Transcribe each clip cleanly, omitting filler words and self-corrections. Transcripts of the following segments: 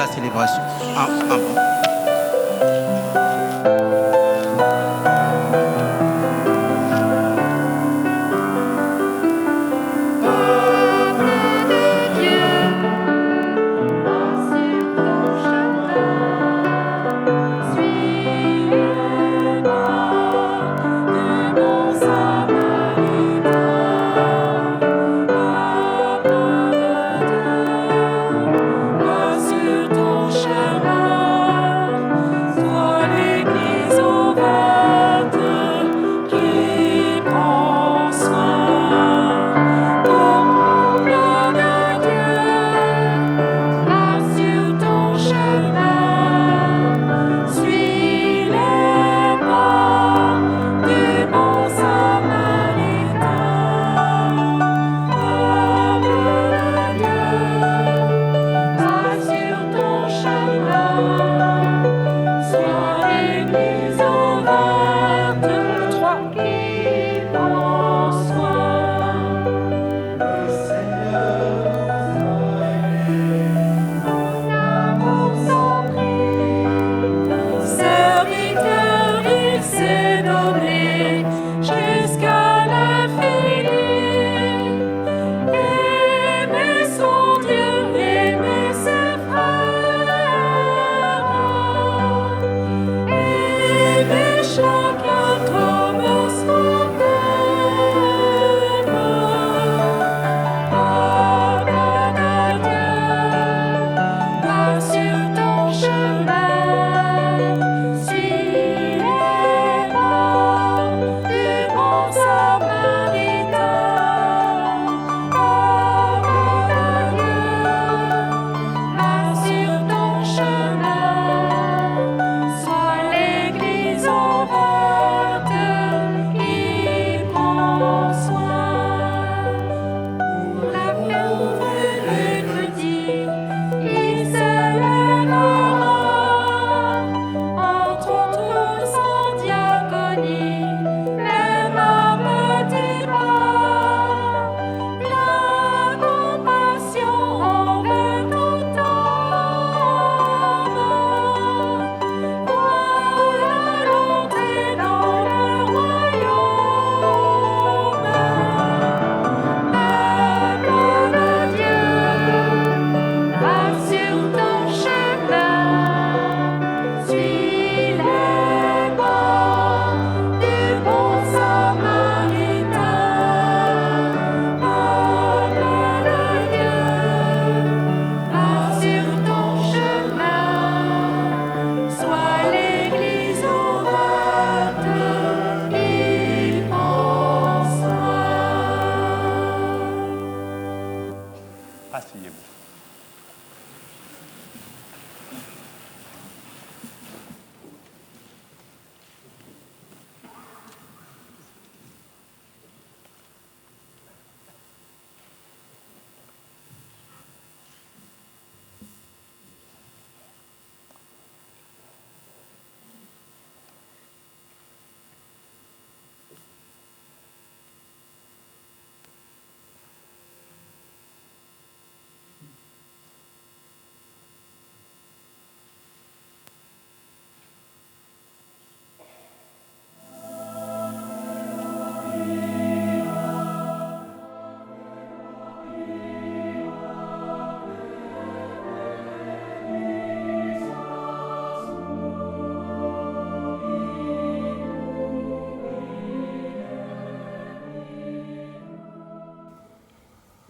la célébration. Ah bon.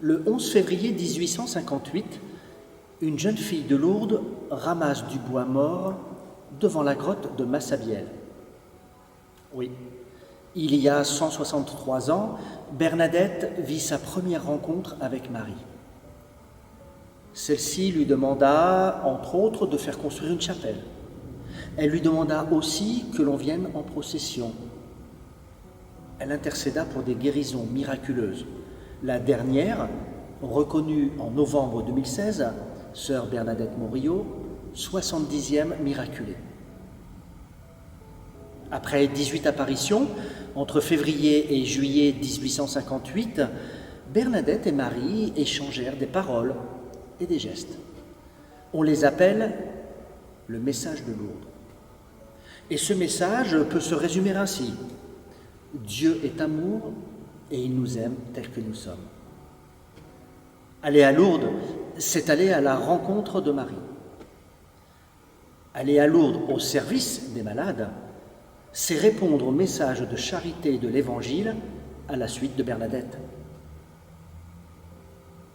Le 11 février 1858, une jeune fille de Lourdes ramasse du bois mort devant la grotte de Massabielle. Oui, il y a 163 ans, Bernadette vit sa première rencontre avec Marie. Celle-ci lui demanda, entre autres, de faire construire une chapelle. Elle lui demanda aussi que l'on vienne en procession. Elle intercéda pour des guérisons miraculeuses. La dernière, reconnue en novembre 2016, sœur Bernadette Morillo, 70e miraculée. Après 18 apparitions, entre février et juillet 1858, Bernadette et Marie échangèrent des paroles et des gestes. On les appelle le message de Lourdes. Et ce message peut se résumer ainsi. Dieu est amour et il nous aime tels que nous sommes. Aller à Lourdes, c'est aller à la rencontre de Marie. Aller à Lourdes au service des malades, c'est répondre au message de charité de l'Évangile à la suite de Bernadette.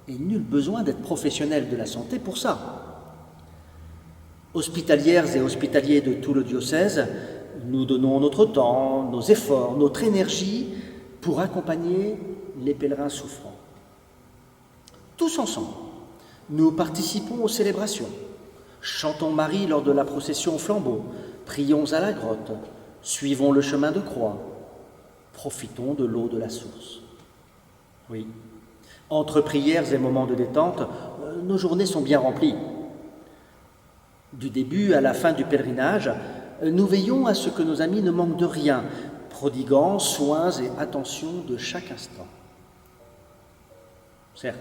Et nul besoin d'être professionnel de la santé pour ça. Hospitalières et hospitaliers de tout le diocèse, nous donnons notre temps, nos efforts, notre énergie pour accompagner les pèlerins souffrants. Tous ensemble, nous participons aux célébrations, chantons Marie lors de la procession au flambeau, prions à la grotte, suivons le chemin de croix, profitons de l'eau de la source. Oui, entre prières et moments de détente, nos journées sont bien remplies. Du début à la fin du pèlerinage, nous veillons à ce que nos amis ne manquent de rien, prodiguant soins et attention de chaque instant. Certes,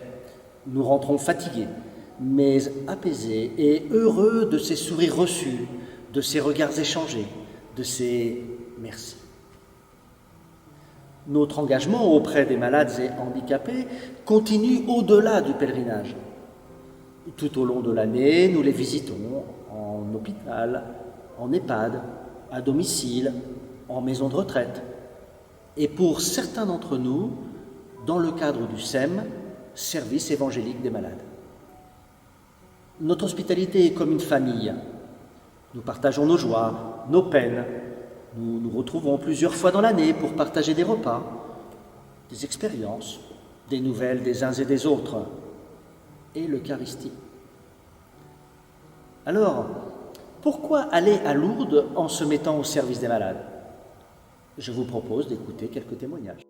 nous rentrons fatigués, mais apaisés et heureux de ces sourires reçus, de ces regards échangés, de ces merci. Notre engagement auprès des malades et handicapés continue au-delà du pèlerinage. Tout au long de l'année, nous les visitons en hôpital, en EHPAD, à domicile, en maison de retraite. Et pour certains d'entre nous, dans le cadre du SEM, Service évangélique des malades. Notre hospitalité est comme une famille. Nous partageons nos joies, nos peines. Nous nous retrouvons plusieurs fois dans l'année pour partager des repas, des expériences, des nouvelles des uns et des autres, et l'Eucharistie. Alors, pourquoi aller à Lourdes en se mettant au service des malades? Je vous propose d'écouter quelques témoignages.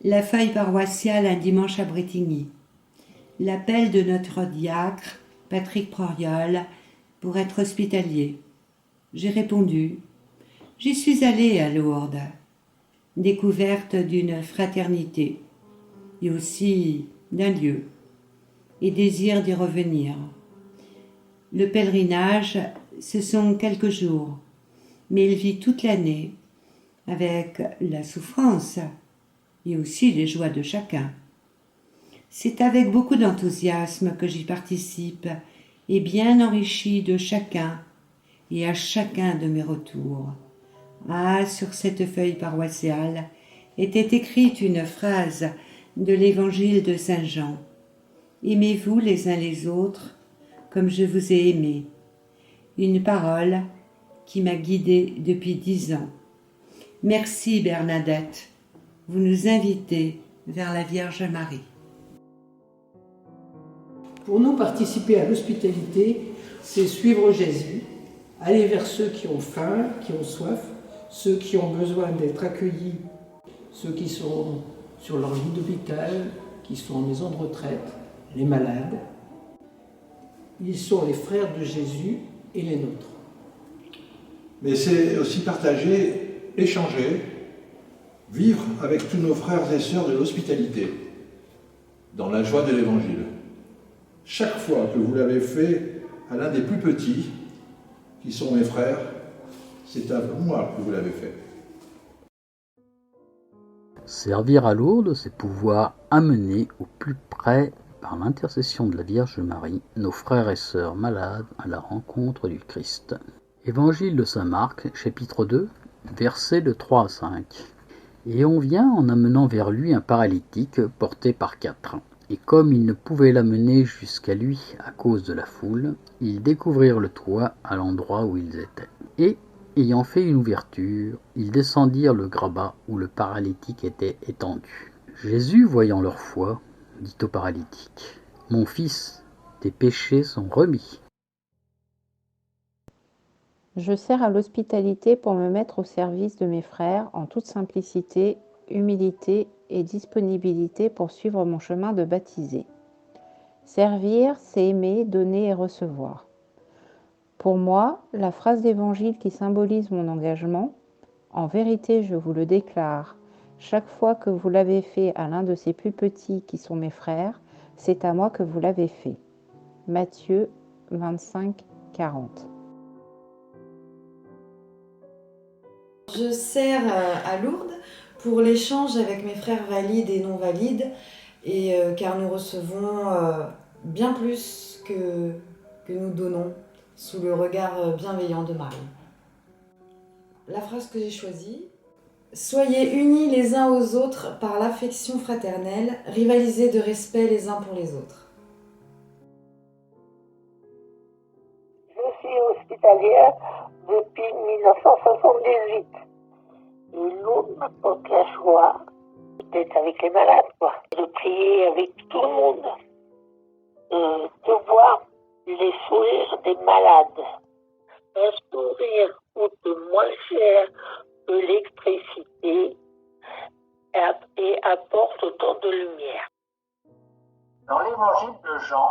La feuille paroissiale un dimanche à Brétigny. L'appel de notre diacre, Patrick Proriol, pour être hospitalier. J'ai répondu. J'y suis allée à Lourdes. Découverte d'une fraternité et aussi d'un lieu et désir d'y revenir. Le pèlerinage, ce sont quelques jours, mais il vit toute l'année avec la souffrance et aussi les joies de chacun. C'est avec beaucoup d'enthousiasme que j'y participe et bien enrichi de chacun et à chacun de mes retours. Ah, sur cette feuille paroissiale était écrite une phrase de l'Évangile de Saint Jean. Aimez-vous les uns les autres comme je vous ai aimé. Une parole qui m'a guidée depuis 10 ans. Merci Bernadette. Vous nous invitez vers la Vierge Marie. Pour nous, participer à l'hospitalité, c'est suivre Jésus, aller vers ceux qui ont faim, qui ont soif, ceux qui ont besoin d'être accueillis, ceux qui sont sur leur lit d'hôpital, qui sont en maison de retraite, les malades. Ils sont les frères de Jésus et les nôtres. Mais c'est aussi partager, échanger, vivre avec tous nos frères et sœurs de l'hospitalité, dans la joie de l'Évangile. Chaque fois que vous l'avez fait à l'un des plus petits, qui sont mes frères, c'est à moi que vous l'avez fait. Servir à Lourdes, c'est pouvoir amener au plus près, par l'intercession de la Vierge Marie, nos frères et sœurs malades à la rencontre du Christ. Évangile de Saint Marc, chapitre 2, versets de 3 à 5. Et on vient en amenant vers lui un paralytique porté par 4. Et comme ils ne pouvaient l'amener jusqu'à lui à cause de la foule, ils découvrirent le toit à l'endroit où ils étaient. Et, ayant fait une ouverture, ils descendirent le grabat où le paralytique était étendu. Jésus, voyant leur foi, dit au paralytique, « Mon fils, tes péchés sont remis. » Je sers à l'hospitalité pour me mettre au service de mes frères en toute simplicité, humilité et disponibilité pour suivre mon chemin de baptisé. Servir, c'est aimer, donner et recevoir. Pour moi, la phrase d'évangile qui symbolise mon engagement, « En vérité, je vous le déclare, chaque fois que vous l'avez fait à l'un de ces plus petits qui sont mes frères, c'est à moi que vous l'avez fait. Matthieu 25, 40. Je sers à Lourdes pour l'échange avec mes frères valides et non valides, et car nous recevons bien plus que nous donnons sous le regard bienveillant de Marie. La phrase que j'ai choisie: soyez unis les uns aux autres par l'affection fraternelle, rivalisez de respect les uns pour les autres. Je suis hospitalière depuis 1978. Et Lourdes m'apporte la joie d'être avec les malades, de prier avec tout le monde, de voir les sourires des malades. Un sourire coûte moins cher que l'électricité et apporte autant de lumière. Dans l'évangile de Jean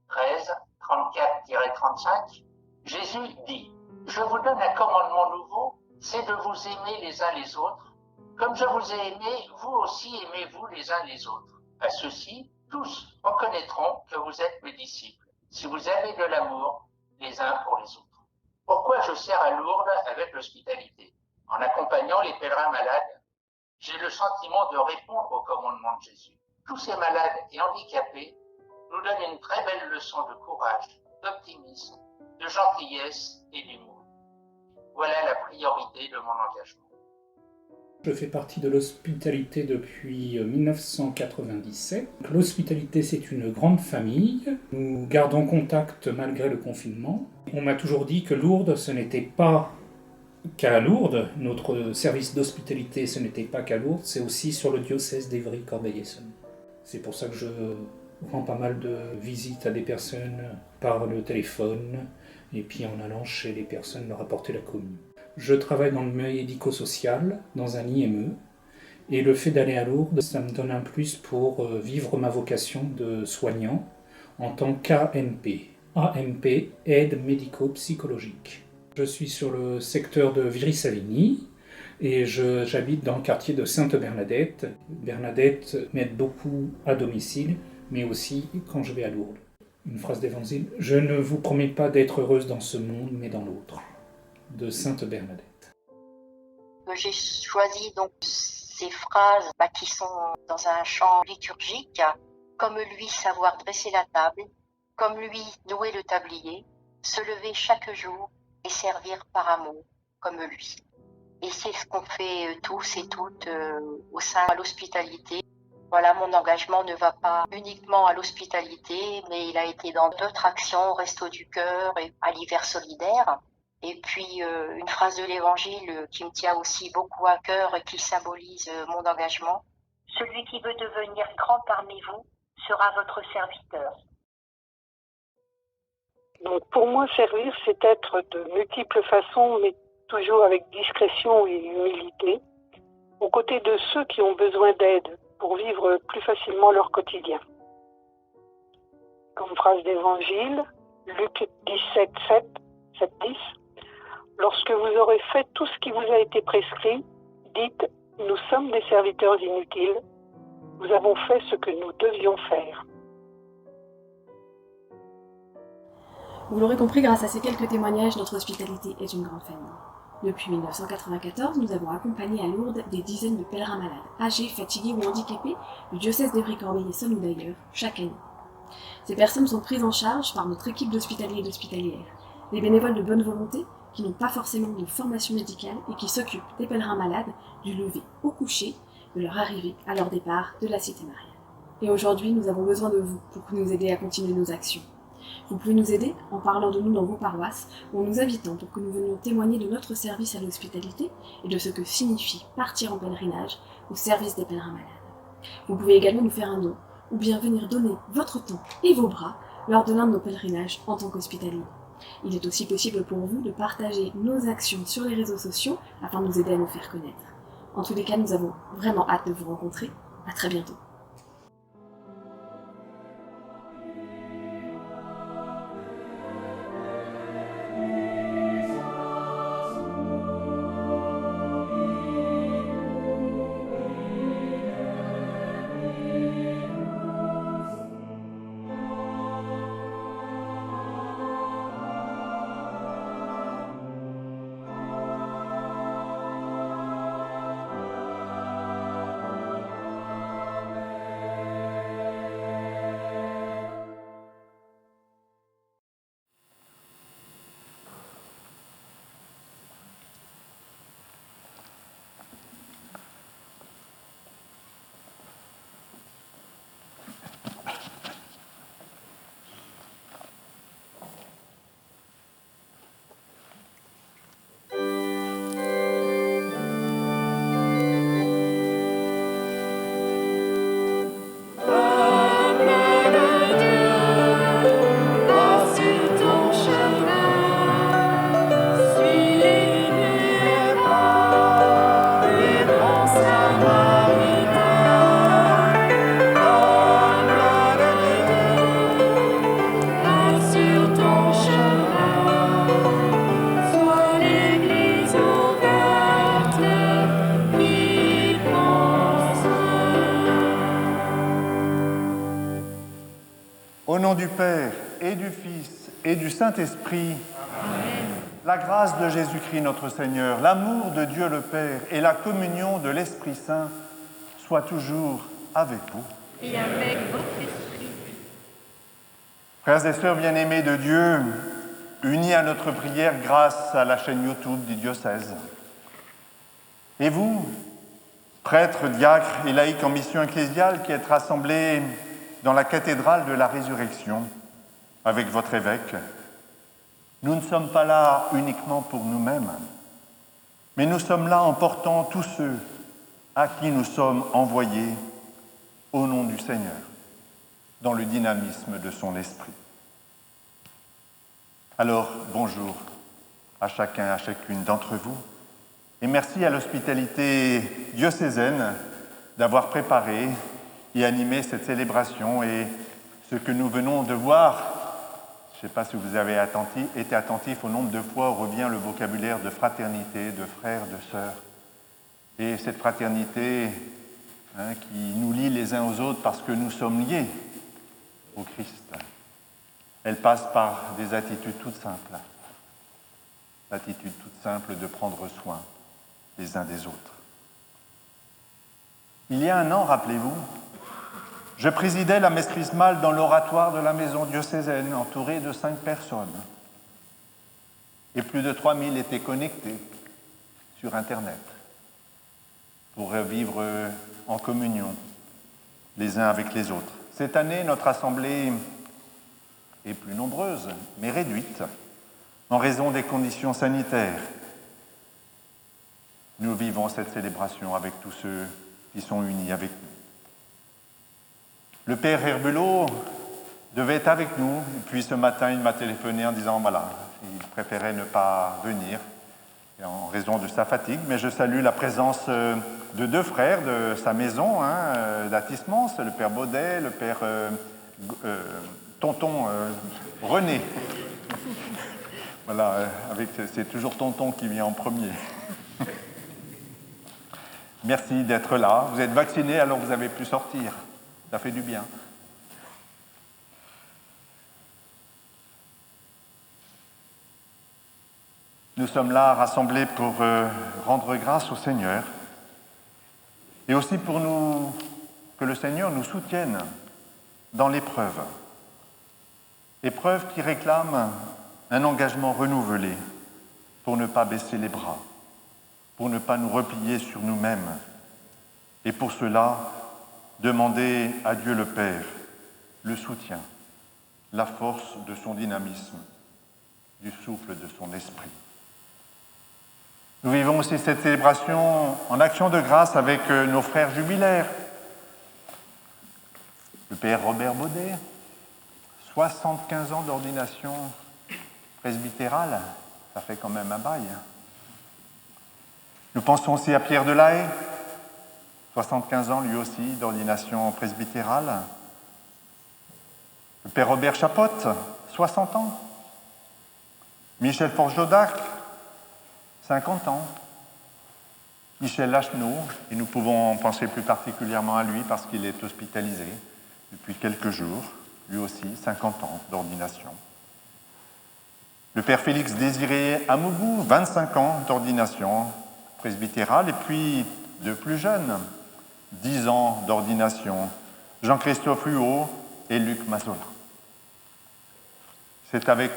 13, 34-35, Jésus dit: Je vous donne un commandement nouveau, c'est de vous aimer les uns les autres. Comme je vous ai aimé, vous aussi aimez-vous les uns les autres. À ceux-ci, tous reconnaîtront que vous êtes mes disciples, si vous avez de l'amour les uns pour les autres. Pourquoi je sers à Lourdes avec l'hospitalité? En accompagnant les pèlerins malades, j'ai le sentiment de répondre au commandement de Jésus. Tous ces malades et handicapés nous donnent une très belle leçon de courage, d'optimisme, de gentillesse et d'humour. Voilà la priorité de mon engagement. Je fais partie de l'hospitalité depuis 1997. L'hospitalité, c'est une grande famille. Nous gardons contact malgré le confinement. On m'a toujours dit que Lourdes, ce n'était pas qu'à Lourdes. Notre service d'hospitalité, ce n'était pas qu'à Lourdes, c'est aussi sur le diocèse d'Évry-Corbeil-Essonnes. C'est pour ça que je rends pas mal de visites à des personnes par le téléphone et puis en allant chez les personnes leur apporter la communion. Je travaille dans le médico-social, dans un IME, et le fait d'aller à Lourdes, ça me donne un plus pour vivre ma vocation de soignant en tant qu'AMP. AMP, aide médico-psychologique. Je suis sur le secteur de Viry-Savigny et j'habite dans le quartier de Sainte-Bernadette. Bernadette m'aide beaucoup à domicile, mais aussi quand je vais à Lourdes. Une phrase d'évangile: « Je ne vous promets pas d'être heureuse dans ce monde, mais dans l'autre » de Sainte-Bernadette. J'ai choisi donc ces phrases qui sont dans un chant liturgique, comme lui savoir dresser la table, comme lui nouer le tablier, se lever chaque jour et servir par amour, comme lui. Et c'est ce qu'on fait tous et toutes au sein de l'hospitalité. Voilà, mon engagement ne va pas uniquement à l'hospitalité, mais il a été dans d'autres actions, au Resto du Cœur et à l'hiver solidaire. Et puis une phrase de l'Évangile qui me tient aussi beaucoup à cœur et qui symbolise mon engagement. Celui qui veut devenir grand parmi vous sera votre serviteur. Donc pour moi, servir, c'est être de multiples façons, mais toujours avec discrétion et humilité, aux côtés de ceux qui ont besoin d'aide pour vivre plus facilement leur quotidien. Comme phrase d'évangile, Luc 17, 7, 10, lorsque vous aurez fait tout ce qui vous a été prescrit, dites, nous sommes des serviteurs inutiles, nous avons fait ce que nous devions faire. Vous l'aurez compris, grâce à ces quelques témoignages, notre hospitalité est une grande famille. Depuis 1994, nous avons accompagné à Lourdes des dizaines de pèlerins malades, âgés, fatigués ou handicapés, du diocèse d'Évry-Corbeil-Essonnes ou d'ailleurs, chaque année. Ces personnes sont prises en charge par notre équipe d'hospitaliers et d'hospitalières, des bénévoles de bonne volonté qui n'ont pas forcément de formation médicale et qui s'occupent des pèlerins malades du lever au coucher, de leur arrivée à leur départ de la Cité Mariale. Et aujourd'hui, nous avons besoin de vous pour nous aider à continuer nos actions. Vous pouvez nous aider en parlant de nous dans vos paroisses ou en nous invitant pour que nous venions témoigner de notre service à l'hospitalité et de ce que signifie partir en pèlerinage au service des pèlerins malades. Vous pouvez également nous faire un don ou bien venir donner votre temps et vos bras lors de l'un de nos pèlerinages en tant qu'hospitalier. Il est aussi possible pour vous de partager nos actions sur les réseaux sociaux afin de nous aider à nous faire connaître. En tous les cas, nous avons vraiment hâte de vous rencontrer. À très bientôt. nom du Père et du Fils et du Saint-Esprit, amen. La grâce de Jésus-Christ notre Seigneur, l'amour de Dieu le Père et la communion de l'Esprit Saint soient toujours avec vous. Et avec votre esprit. Frères et sœurs bien-aimés de Dieu, unis à notre prière grâce à la chaîne YouTube du diocèse, et vous, prêtres, diacres et laïcs en mission ecclésiale qui êtes rassemblés dans la cathédrale de la Résurrection avec votre évêque, nous ne sommes pas là uniquement pour nous-mêmes, mais nous sommes là en portant tous ceux à qui nous sommes envoyés au nom du Seigneur, dans le dynamisme de son esprit. Alors, bonjour à chacun et à chacune d'entre vous, et merci à l'hospitalité diocésaine d'avoir préparé et animé cette célébration et ce que nous venons de voir. Je ne sais pas si vous avez été attentif au nombre de fois où revient le vocabulaire de fraternité, de frères, de sœurs. Et cette fraternité qui nous lie les uns aux autres parce que nous sommes liés au Christ. Elle passe par des attitudes toutes simples. L'attitude toute simple de prendre soin les uns des autres. Il y a un an, rappelez-vous, je présidais la messe chrismale dans l'oratoire de la maison diocésaine, entouré de 5 personnes. Et plus de 3000 étaient connectés sur Internet pour vivre en communion les uns avec les autres. Cette année, notre assemblée est plus nombreuse, mais réduite, en raison des conditions sanitaires. Nous vivons cette célébration avec tous ceux qui sont unis avec nous. Le père Herbulot devait être avec nous, et puis ce matin, il m'a téléphoné en disant, voilà, il préférait ne pas venir en raison de sa fatigue, mais je salue la présence de 2 frères de sa maison, d'Attismans, le père Baudet, le père tonton René. Voilà, c'est toujours tonton qui vient en premier. Merci d'être là. Vous êtes vaccinés, alors vous avez pu sortir. Ça fait du bien. Nous sommes là rassemblés pour rendre grâce au Seigneur et aussi pour que le Seigneur nous soutienne dans l'épreuve. Épreuve qui réclame un engagement renouvelé pour ne pas baisser les bras, pour ne pas nous replier sur nous-mêmes et pour cela demander à Dieu le Père le soutien, la force de son dynamisme, du souffle de son esprit. Nous vivons aussi cette célébration en action de grâce avec nos frères jubilaires. Le père Robert Baudet, 75 ans d'ordination presbytérale, ça fait quand même un bail. Nous pensons aussi à Pierre Delahaye, 75 ans lui aussi d'ordination presbytérale. Le père Robert Chapotte, 60 ans. Michel Forgeot d'Arc, 50 ans. Michel Lachenot, et nous pouvons penser plus particulièrement à lui parce qu'il est hospitalisé depuis quelques jours, lui aussi 50 ans d'ordination. Le père Félix Désiré Amougou, 25 ans d'ordination presbytérale, et puis de plus jeunes, 10 ans d'ordination, Jean-Christophe Huot et Luc Mazola. C'est avec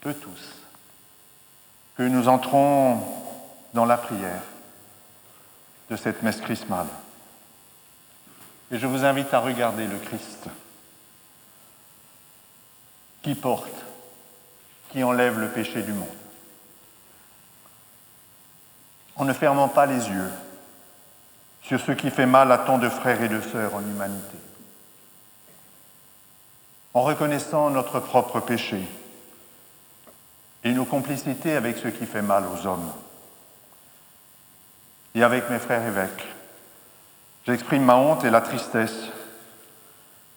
eux tous que nous entrons dans la prière de cette messe chrismale. Et je vous invite à regarder le Christ qui porte, qui enlève le péché du monde. En ne fermant pas les yeux sur ce qui fait mal à tant de frères et de sœurs en humanité. En reconnaissant notre propre péché et nos complicités avec ce qui fait mal aux hommes. Et avec mes frères évêques, j'exprime ma honte et la tristesse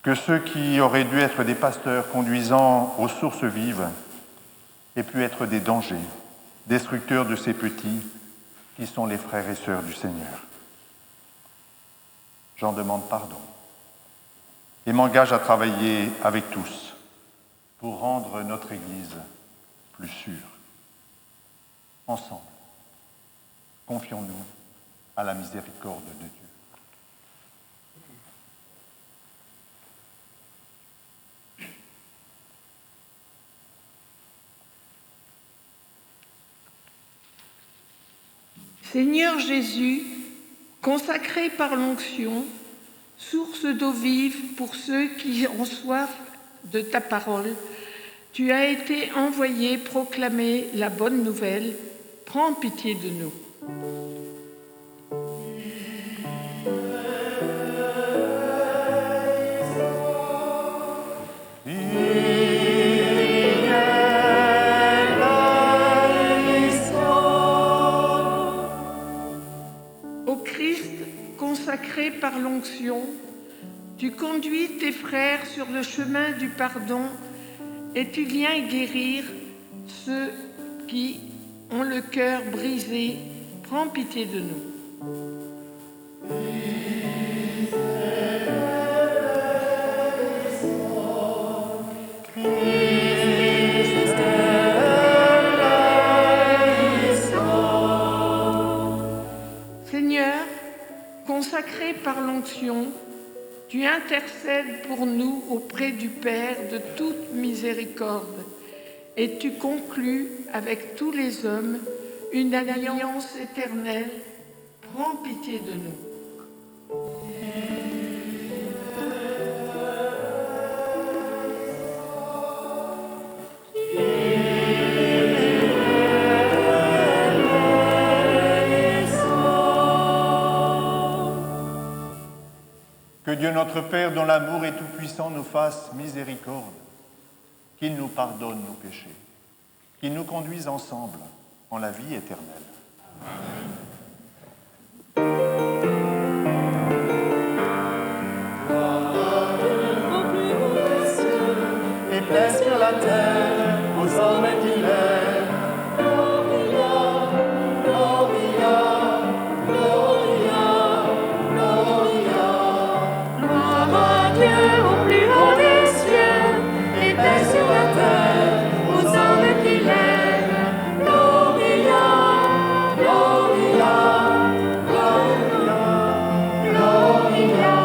que ceux qui auraient dû être des pasteurs conduisant aux sources vives aient pu être des dangers, destructeurs de ces petits qui sont les frères et sœurs du Seigneur. J'en demande pardon. et m'engage à travailler avec tous pour rendre notre Église plus sûre. Ensemble, confions-nous à la miséricorde de Dieu. Seigneur Jésus, consacré par l'onction, source d'eau vive pour ceux qui ont soif de ta parole, tu as été envoyé proclamer la bonne nouvelle. Prends pitié de nous. Ô Christ, consacré par l'onction, tu conduis tes frères sur le chemin du pardon et tu viens guérir ceux qui ont le cœur brisé. Prends pitié de nous. Seigneur, consacré par l'onction, tu intercèdes pour nous auprès du Père de toute miséricorde et tu conclus avec tous les hommes une alliance éternelle. Prends pitié de nous. Que Dieu notre Père, dont l'amour est tout-puissant, nous fasse miséricorde, qu'il nous pardonne nos péchés, qu'il nous conduise ensemble en la vie éternelle. Amen. Et plaise sur la terre aux hommes qu'il aime. Gloria, Gloria, Gloria, Gloria. Gloire à Dieu au plus haut des cieux, et paix sur la terre aux hommes qu'il aime. Gloria, Gloria, Gloria, Gloria.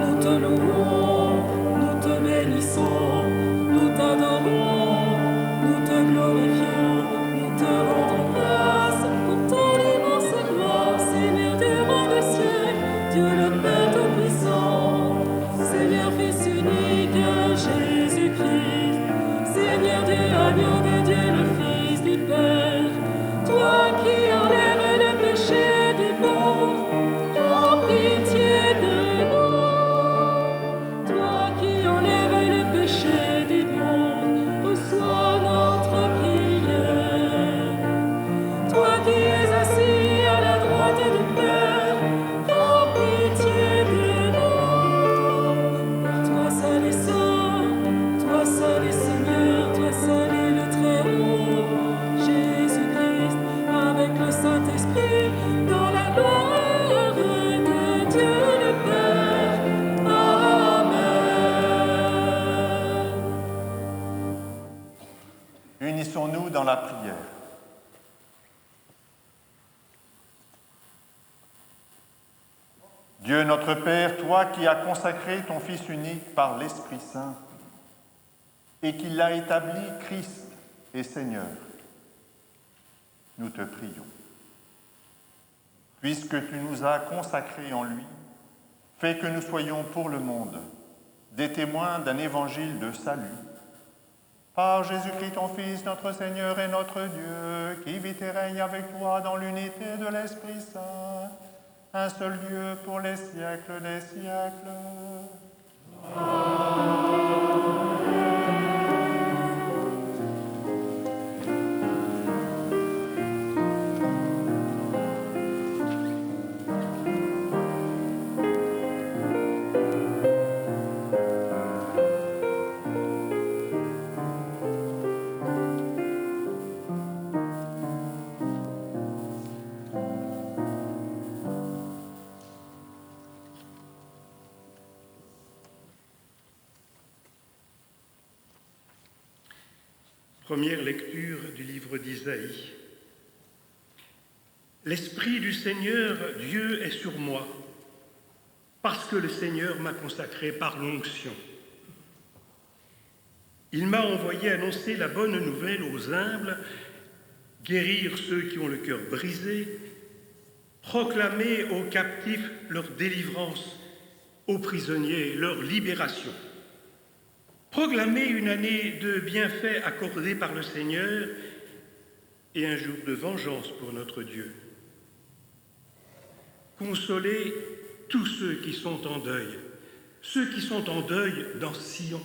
Nous te louons, nous te bénissons, nous t'adorons, nous te glorifions, nous te rendons grâce pour ton immense gloire, Seigneur des rois des siècles, Dieu le Père Tout-Puissant, Seigneur Fils unique, Jésus-Christ, Seigneur Dieu, agneau de Dieu, le Fils du Père, toi qui enlèves le péché du monde, prends pitié de nous. Toi qui enlèves le péché du monde, reçois notre prière. Toi qui es assis à la droite du Père, prends pitié de nous. Toi seul est saint, toi seul est Seigneur, toi seul est le Très-Haut, Jésus-Christ, avec le Saint-Esprit, dans la gloire de Dieu le Père. Unissons-nous dans la prière. Dieu notre Père, toi qui as consacré ton Fils unique par l'Esprit Saint et qui l'as établi Christ et Seigneur, nous te prions. Puisque tu nous as consacrés en lui, fais que nous soyons pour le monde des témoins d'un évangile de salut. Par Jésus-Christ, ton Fils, notre Seigneur et notre Dieu, qui vit et règne avec toi dans l'unité de l'Esprit Saint, un seul Dieu pour les siècles des siècles. Première lecture du livre d'Isaïe. L'Esprit du Seigneur Dieu est sur moi, parce que le Seigneur m'a consacré par l'onction. Il m'a envoyé annoncer la bonne nouvelle aux humbles, guérir ceux qui ont le cœur brisé, proclamer aux captifs leur délivrance, aux prisonniers leur libération. Proclamer une année de bienfaits accordés par le Seigneur et un jour de vengeance pour notre Dieu. Consoler tous ceux qui sont en deuil dans Sion.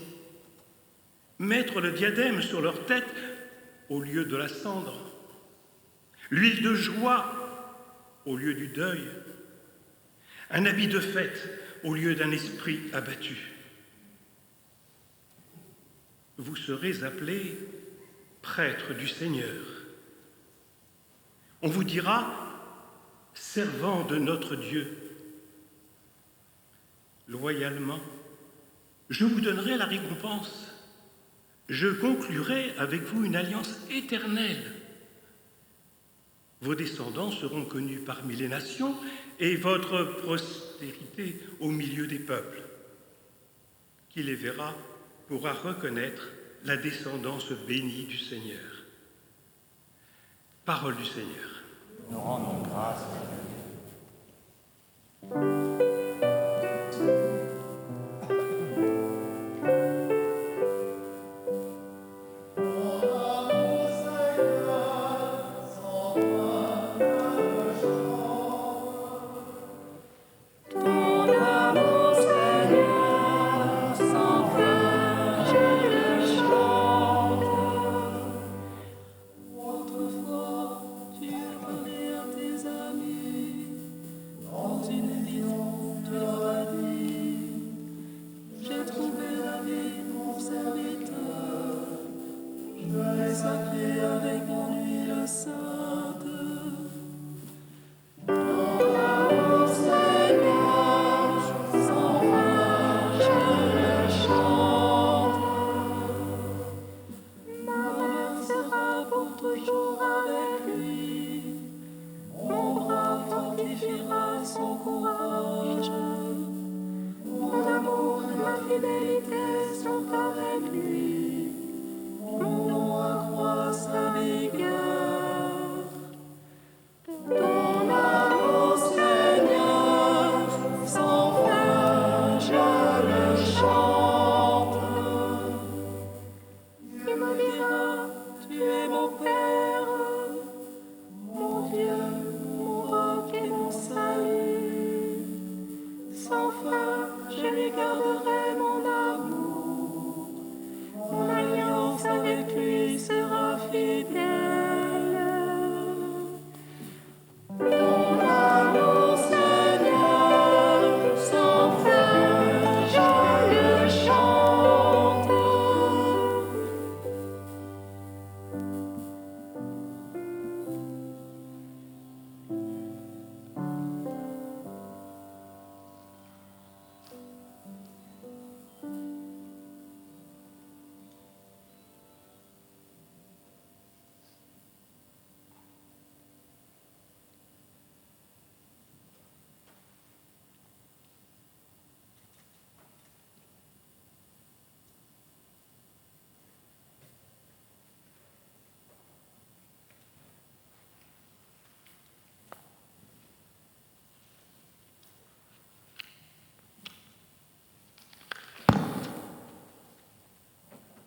Mettre le diadème sur leur tête au lieu de la cendre, l'huile de joie au lieu du deuil, un habit de fête au lieu d'un esprit abattu. Vous serez appelés prêtres du Seigneur. On vous dira servants de notre Dieu. Loyalement, je vous donnerai la récompense. Je conclurai avec vous une alliance éternelle. Vos descendants seront connus parmi les nations et votre postérité au milieu des peuples. Qui les verra pourra reconnaître la descendance bénie du Seigneur. Parole du Seigneur. Nous rendons grâce.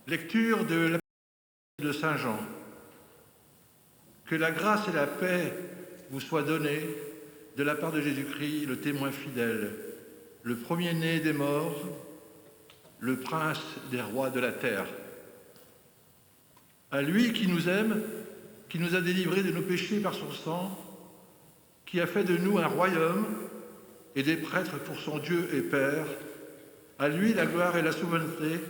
Lecture de l'Épître de Saint Jean. Que la grâce et la paix vous soient données de la part de Jésus-Christ, le témoin fidèle, le premier-né des morts, le prince des rois de la terre. À lui qui nous aime, qui nous a délivrés de nos péchés par son sang, qui a fait de nous un royaume et des prêtres pour son Dieu et Père, à lui la gloire et la souveraineté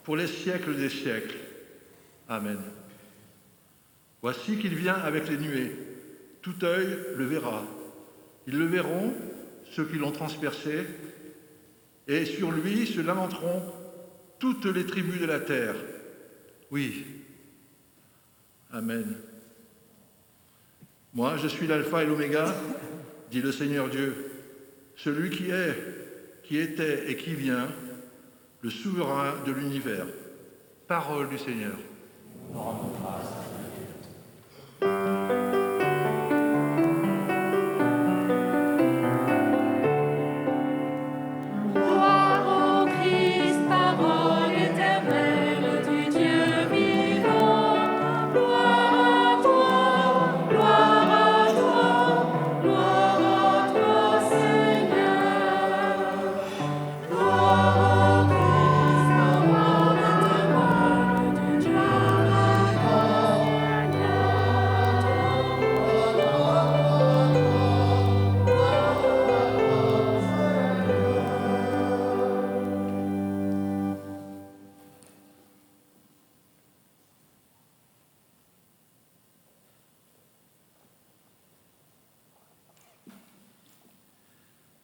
pour les siècles des siècles. Amen. Voici qu'il vient avec les nuées. Tout œil le verra. Ils le verront, ceux qui l'ont transpercé, et sur lui se lamenteront toutes les tribus de la terre. Oui, Amen. Moi, je suis l'alpha et l'oméga, dit le Seigneur Dieu, celui qui est, qui était et qui vient, le souverain de l'univers. Parole du Seigneur.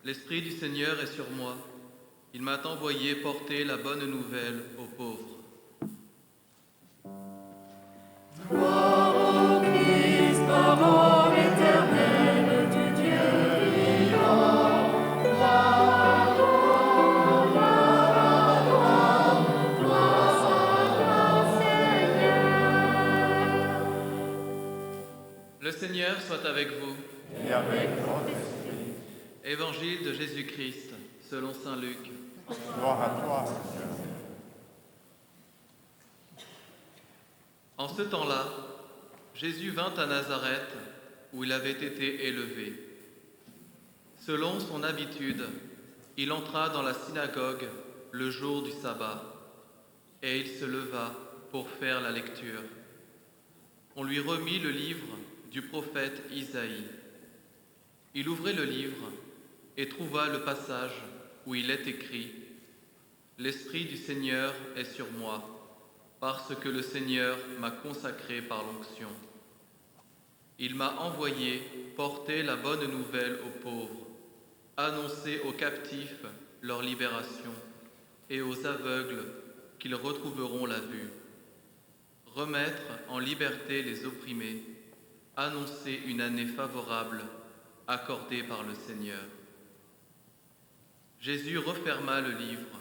L'Esprit du Seigneur est sur moi. Il m'a envoyé porter la bonne nouvelle aux pauvres. Gloire au Christ, parole éternelle du Dieu vivant. Gloire à toi, gloire à toi, Seigneur. Le Seigneur soit avec vous. Et avec votre esprit. Évangile de Jésus-Christ, selon saint Luc. Gloire à toi, Seigneur. En ce temps-là, Jésus vint à Nazareth, où il avait été élevé. Selon son habitude, il entra dans la synagogue le jour du sabbat, et il se leva pour faire la lecture. On lui remit le livre du prophète Isaïe. Il ouvrit le livre et trouva le passage où il est écrit « L'Esprit du Seigneur est sur moi, parce que le Seigneur m'a consacré par l'onction. Il m'a envoyé porter la bonne nouvelle aux pauvres, annoncer aux captifs leur libération et aux aveugles qu'ils retrouveront la vue, remettre en liberté les opprimés, annoncer une année favorable accordée par le Seigneur. » Jésus referma le livre,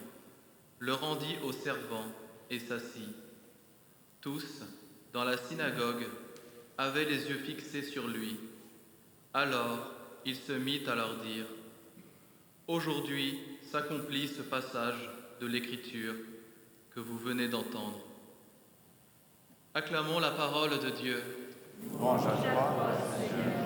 le rendit aux servants et s'assit. Tous, dans la synagogue, avaient les yeux fixés sur lui. Alors, il se mit à leur dire « Aujourd'hui s'accomplit ce passage de l'Écriture que vous venez d'entendre. » Acclamons la parole de Dieu. Louange à toi, Seigneur.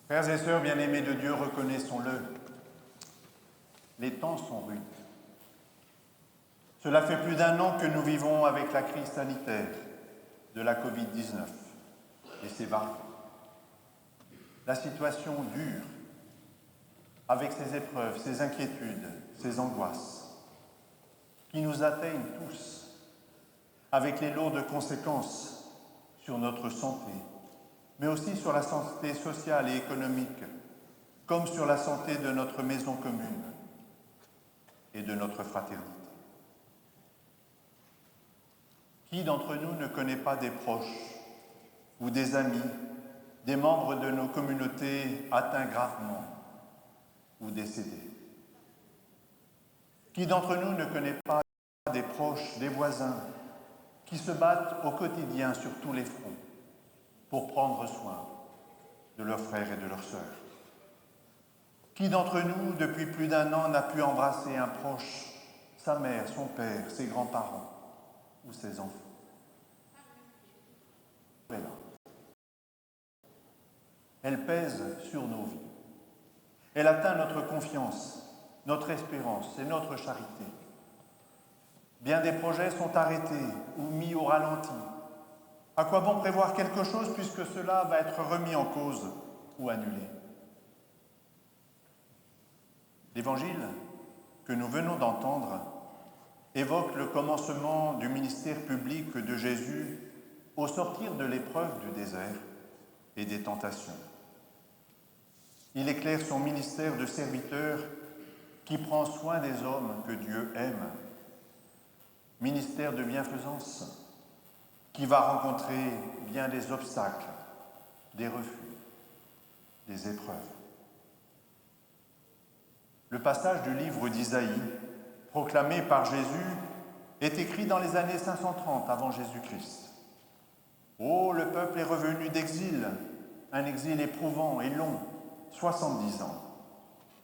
Frères et sœurs bien-aimés de Dieu, reconnaissons-le. Les temps sont rudes. Cela fait plus d'un an que nous vivons avec la crise sanitaire de la Covid-19 et ses variants. La situation dure, avec ses épreuves, ses inquiétudes, ses angoisses, qui nous atteignent tous, avec les lourdes conséquences sur notre santé, mais aussi sur la santé sociale et économique, comme sur la santé de notre maison commune et de notre fraternité. Qui d'entre nous ne connaît pas des proches ou des amis, des membres de nos communautés atteints gravement ou décédés? Qui d'entre nous ne connaît pas des proches, des voisins, qui se battent au quotidien sur tous les fronts pour prendre soin de leurs frères et de leurs sœurs? Qui d'entre nous, depuis plus d'un an, n'a pu embrasser un proche, sa mère, son père, ses grands-parents ou ses enfants? Elle pèse sur nos vies. Elle atteint notre confiance, notre espérance et notre charité. Bien des projets sont arrêtés ou mis au ralenti. À quoi bon prévoir quelque chose puisque cela va être remis en cause ou annulé? L'Évangile que nous venons d'entendre évoque le commencement du ministère public de Jésus au sortir de l'épreuve du désert et des tentations. Il éclaire son ministère de serviteur qui prend soin des hommes que Dieu aime. Ministère de bienfaisance qui va rencontrer bien des obstacles, des refus, des épreuves. Le passage du livre d'Isaïe, proclamé par Jésus, est écrit dans les années 530 avant Jésus-Christ. Oh, le peuple est revenu d'exil, un exil éprouvant et long, 70 ans.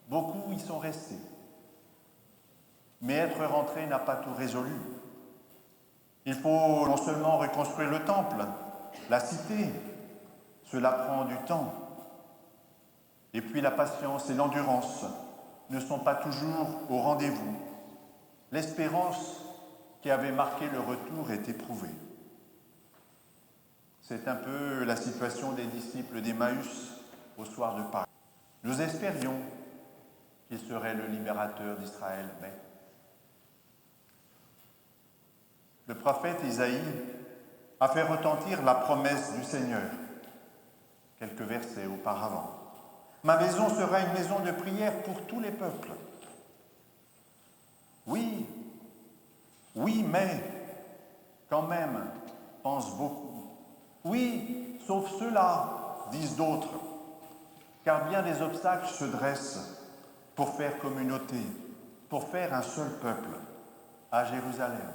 Beaucoup y sont restés. Mais être rentré n'a pas tout résolu. Il faut non seulement reconstruire le temple, la cité, cela prend du temps. Et puis la patience et l'endurance ne sont pas toujours au rendez-vous. L'espérance qui avait marqué le retour est éprouvée. C'est un peu la situation des disciples d'Emmaüs au soir de Pâques. Nous espérions qu'il serait le libérateur d'Israël, mais le prophète Isaïe a fait retentir la promesse du Seigneur, quelques versets auparavant. Ma maison sera une maison de prière pour tous les peuples. Oui, mais quand même, pensent beaucoup. Oui, sauf ceux-là, disent d'autres, car bien des obstacles se dressent pour faire communauté, pour faire un seul peuple à Jérusalem,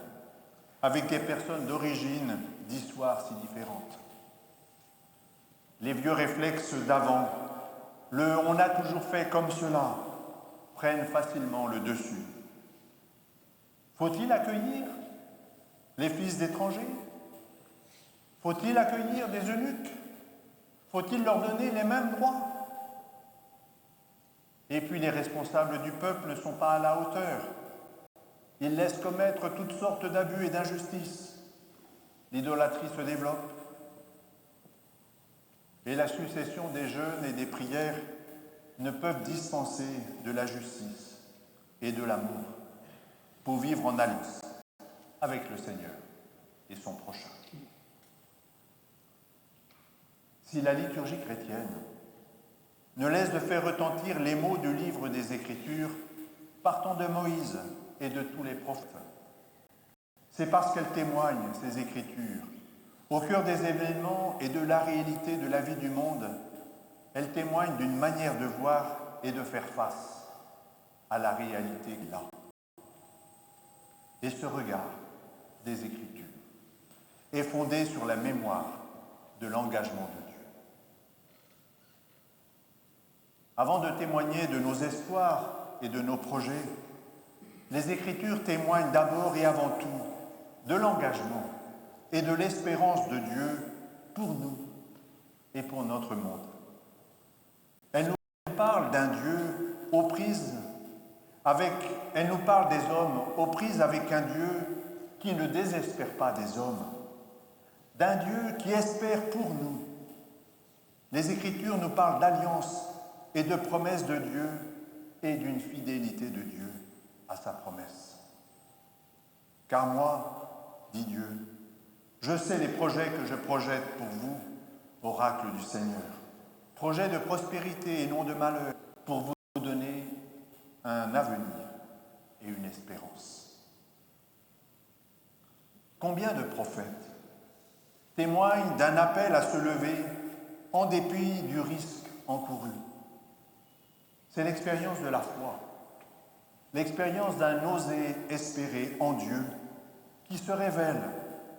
avec des personnes d'origine, d'histoires si différentes. Les vieux réflexes d'avant, le « on a toujours fait comme cela » prennent facilement le dessus. Faut-il accueillir les fils d'étrangers? Faut-il accueillir des eunuques? Faut-il leur donner les mêmes droits? Et puis les responsables du peuple ne sont pas à la hauteur. Ils laissent commettre toutes sortes d'abus et d'injustices. L'idolâtrie se développe. Et la succession des jeûnes et des prières ne peuvent dispenser de la justice et de l'amour pour vivre en alliance avec le Seigneur et son prochain. Si la liturgie chrétienne ne laisse de faire retentir les mots du livre des Écritures, partant de Moïse et de tous les prophètes, c'est parce qu'elle témoigne, ces Écritures, au cœur des événements et de la réalité de la vie du monde. Elle témoigne d'une manière de voir et de faire face à la réalité là. Et ce regard des Écritures est fondé sur la mémoire de l'engagement de Dieu. Avant de témoigner de nos espoirs et de nos projets, les Écritures témoignent d'abord et avant tout de l'engagement et de l'espérance de Dieu pour nous et pour notre monde. Elle nous parle d'un Dieu aux prises avec, elle nous parle des hommes aux prises avec un Dieu qui ne désespère pas des hommes, d'un Dieu qui espère pour nous. Les Écritures nous parlent d'alliance et de promesses de Dieu et d'une fidélité de Dieu à sa promesse. Car moi, dit Dieu, je sais les projets que je projette pour vous, oracle du Seigneur, projets de prospérité et non de malheur, pour vous donner un avenir et une espérance. Combien de prophètes témoignent d'un appel à se lever en dépit du risque encouru? C'est l'expérience de la foi, l'expérience d'un oser espérer en Dieu qui se révèle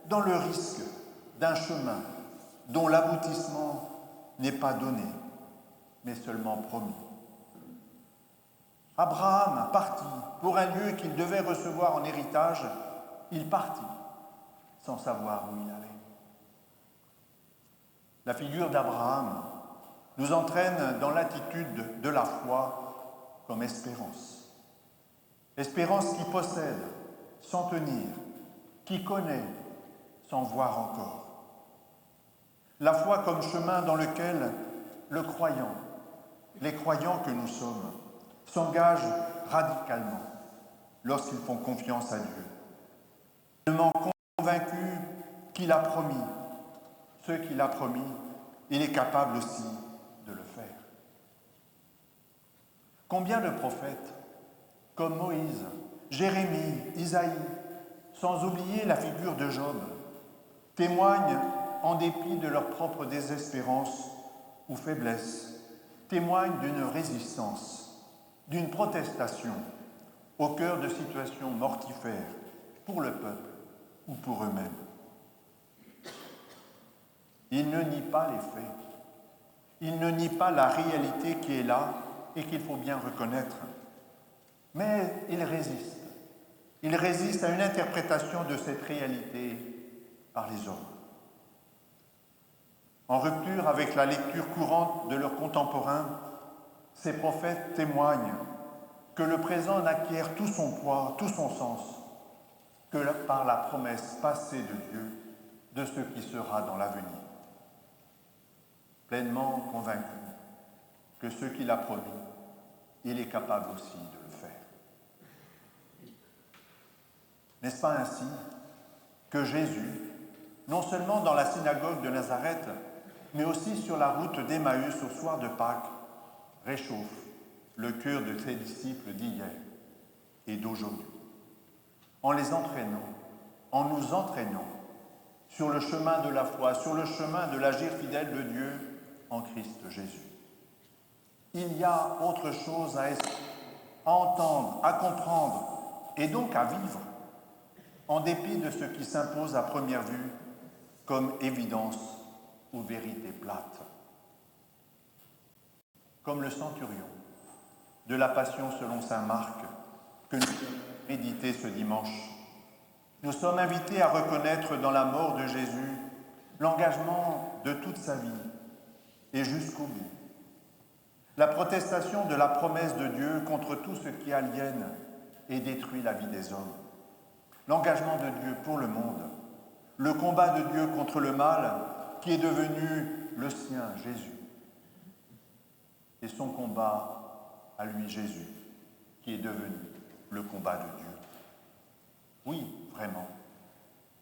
dans le risque d'un chemin dont l'aboutissement n'est pas donné, mais seulement promis. Abraham partit pour un lieu qu'il devait recevoir en héritage. Il partit sans savoir où il allait. La figure d'Abraham nous entraîne dans l'attitude de la foi comme espérance. Espérance qui possède sans tenir, qui connaît sans voir encore. La foi comme chemin dans lequel le croyant, les croyants que nous sommes, s'engagent radicalement lorsqu'ils font confiance à Dieu. Tellement convaincus qu'il a promis, ce qu'il a promis, il est capable aussi de le faire. Combien de prophètes, comme Moïse, Jérémie, Isaïe, sans oublier la figure de Job, témoignent en dépit de leur propre désespérance ou faiblesse, témoignent d'une résistance, d'une protestation au cœur de situations mortifères pour le peuple ou pour eux-mêmes. Ils ne nient pas les faits, ils ne nient pas la réalité qui est là et qu'il faut bien reconnaître, mais ils résistent. Ils résistent à une interprétation de cette réalité par les hommes. En rupture avec la lecture courante de leurs contemporains, ces prophètes témoignent que le présent n'acquiert tout son poids, tout son sens, que par la promesse passée de Dieu de ce qui sera dans l'avenir. Pleinement convaincus que ce qu'il a promis, il est capable aussi de le faire. N'est-ce pas ainsi que Jésus, non seulement dans la synagogue de Nazareth, mais aussi sur la route d'Emmaüs au soir de Pâques, réchauffe le cœur de ses disciples d'hier et d'aujourd'hui, en les entraînant, en nous entraînant sur le chemin de la foi, sur le chemin de l'agir fidèle de Dieu en Christ Jésus. Il y a autre chose à entendre, à comprendre et donc à vivre, en dépit de ce qui s'impose à première vue comme évidence ou vérité plate. Comme le centurion de la Passion selon saint Marc que nous avons médité ce dimanche, nous sommes invités à reconnaître dans la mort de Jésus l'engagement de toute sa vie et jusqu'au bout, la protestation de la promesse de Dieu contre tout ce qui aliène et détruit la vie des hommes, l'engagement de Dieu pour le monde, le combat de Dieu contre le mal qui est devenu le sien, Jésus, et son combat à lui, Jésus, qui est devenu le combat de Dieu. Oui, vraiment,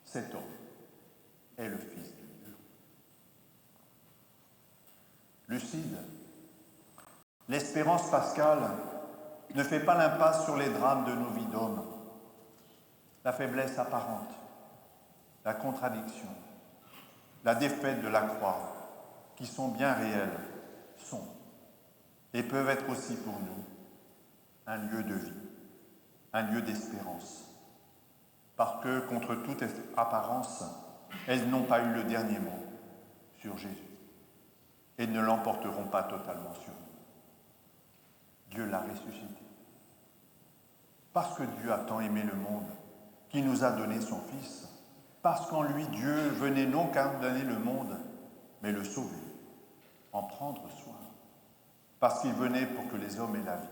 cet homme est le Fils de Dieu. Lucide, l'espérance pascale ne fait pas l'impasse sur les drames de nos vies d'hommes. La faiblesse apparente, la contradiction, la défaite de la croix, qui sont bien réelles, sont et peuvent être aussi pour nous un lieu de vie, un lieu d'espérance, parce que contre toute apparence, elles n'ont pas eu le dernier mot sur Jésus et ne l'emporteront pas totalement sur nous. Dieu l'a ressuscité. Parce que Dieu a tant aimé le monde, qui nous a donné son Fils, parce qu'en lui, Dieu venait non condamner le monde, mais le sauver, en prendre soin, parce qu'il venait pour que les hommes aient la vie.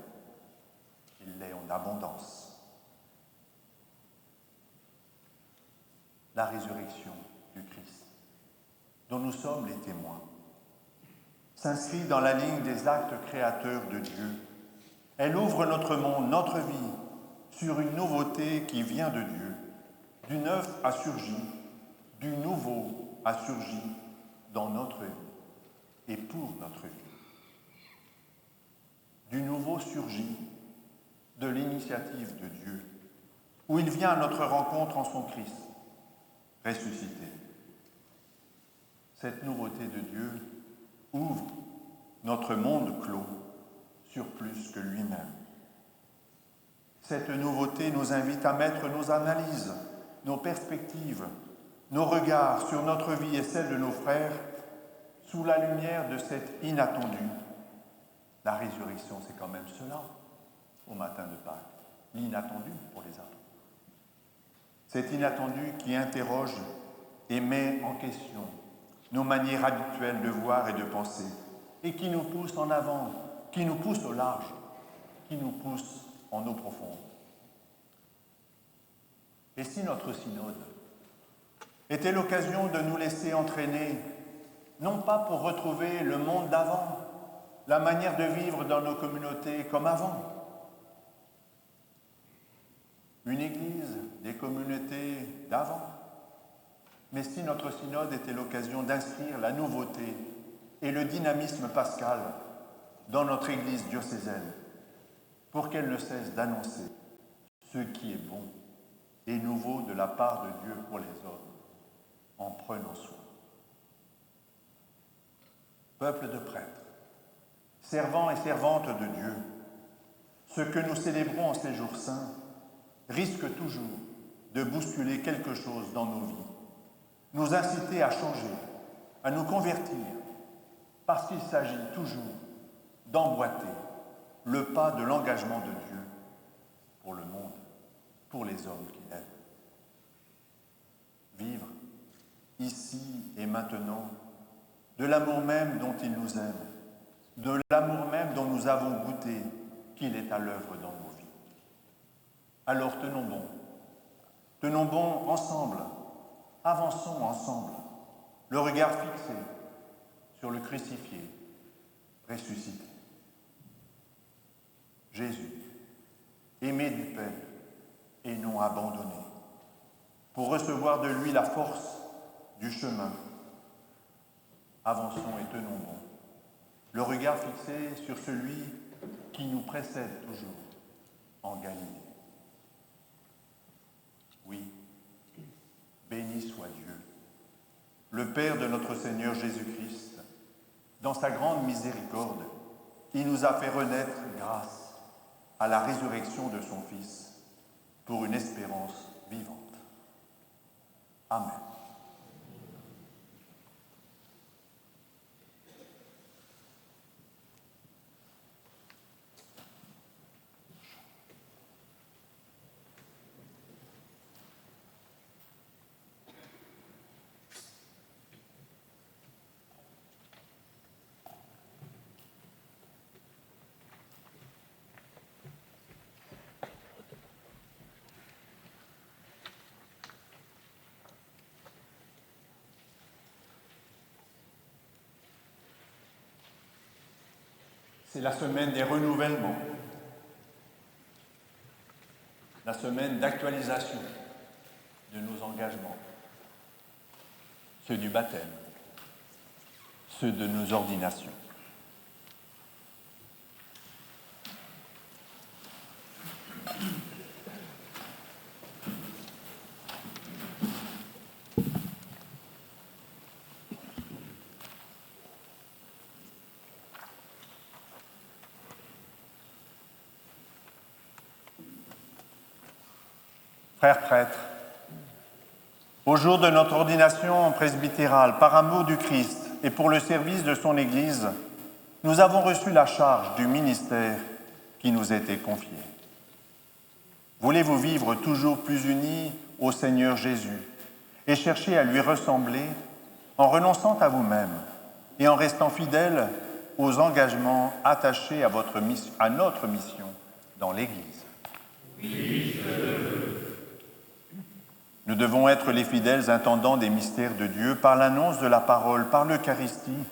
Il l'est en abondance. La résurrection du Christ, dont nous sommes les témoins, s'inscrit dans la ligne des actes créateurs de Dieu. Elle ouvre notre monde, notre vie, sur une nouveauté qui vient de Dieu. Du neuf a surgi, du nouveau a surgi dans notre vie et pour notre vie. Du nouveau surgit de l'initiative de Dieu, où il vient à notre rencontre en son Christ, ressuscité. Cette nouveauté de Dieu ouvre notre monde clos sur plus que lui-même. Cette nouveauté nous invite à mettre nos analyses, nos perspectives, nos regards sur notre vie et celle de nos frères sous la lumière de cet inattendu. La résurrection, c'est quand même cela, au matin de Pâques, l'inattendu pour les apôtres. Cet inattendu qui interroge et met en question nos manières habituelles de voir et de penser, et qui nous pousse en avant, qui nous pousse au large, qui nous pousse en eau profonde. Et si notre synode était l'occasion de nous laisser entraîner non pas pour retrouver le monde d'avant, la manière de vivre dans nos communautés comme avant. Une église, des communautés d'avant. Mais si notre synode était l'occasion d'inscrire la nouveauté et le dynamisme pascal dans notre église diocésaine, pour qu'elle ne cesse d'annoncer ce qui est bon et nouveau de la part de Dieu pour les hommes, en prenant soin. Peuple de prêtres, servants et servantes de Dieu, ce que nous célébrons en ces jours saints risque toujours de bousculer quelque chose dans nos vies, nous inciter à changer, à nous convertir, parce qu'il s'agit toujours d'emboîter le pas de l'engagement de Dieu pour le monde, pour les hommes qu'il aime. Vivre, ici et maintenant, de l'amour même dont il nous aime, de l'amour même dont nous avons goûté qu'il est à l'œuvre dans nos vies. Alors tenons bon ensemble, avançons ensemble, le regard fixé sur le crucifié, ressuscité. Jésus, aimé du Père et non abandonné, pour recevoir de lui la force du chemin. Avançons et tenons bon, le regard fixé sur celui qui nous précède toujours en Galilée. Oui, béni soit Dieu, le Père de notre Seigneur Jésus-Christ. Dans sa grande miséricorde, il nous a fait renaître grâce à la résurrection de son Fils pour une espérance vivante. Amen. C'est la semaine des renouvellements, la semaine d'actualisation de nos engagements, ceux du baptême, ceux de nos ordinations. Frères prêtres, au jour de notre ordination presbytérale, par amour du Christ et pour le service de son Église, nous avons reçu la charge du ministère qui nous était confié. Voulez-vous vivre toujours plus unis au Seigneur Jésus et chercher à lui ressembler en renonçant à vous-même et en restant fidèles aux engagements attachés à notre mission dans l'Église? Oui, nous devons être les fidèles intendants des mystères de Dieu par l'annonce de la parole, par l'Eucharistie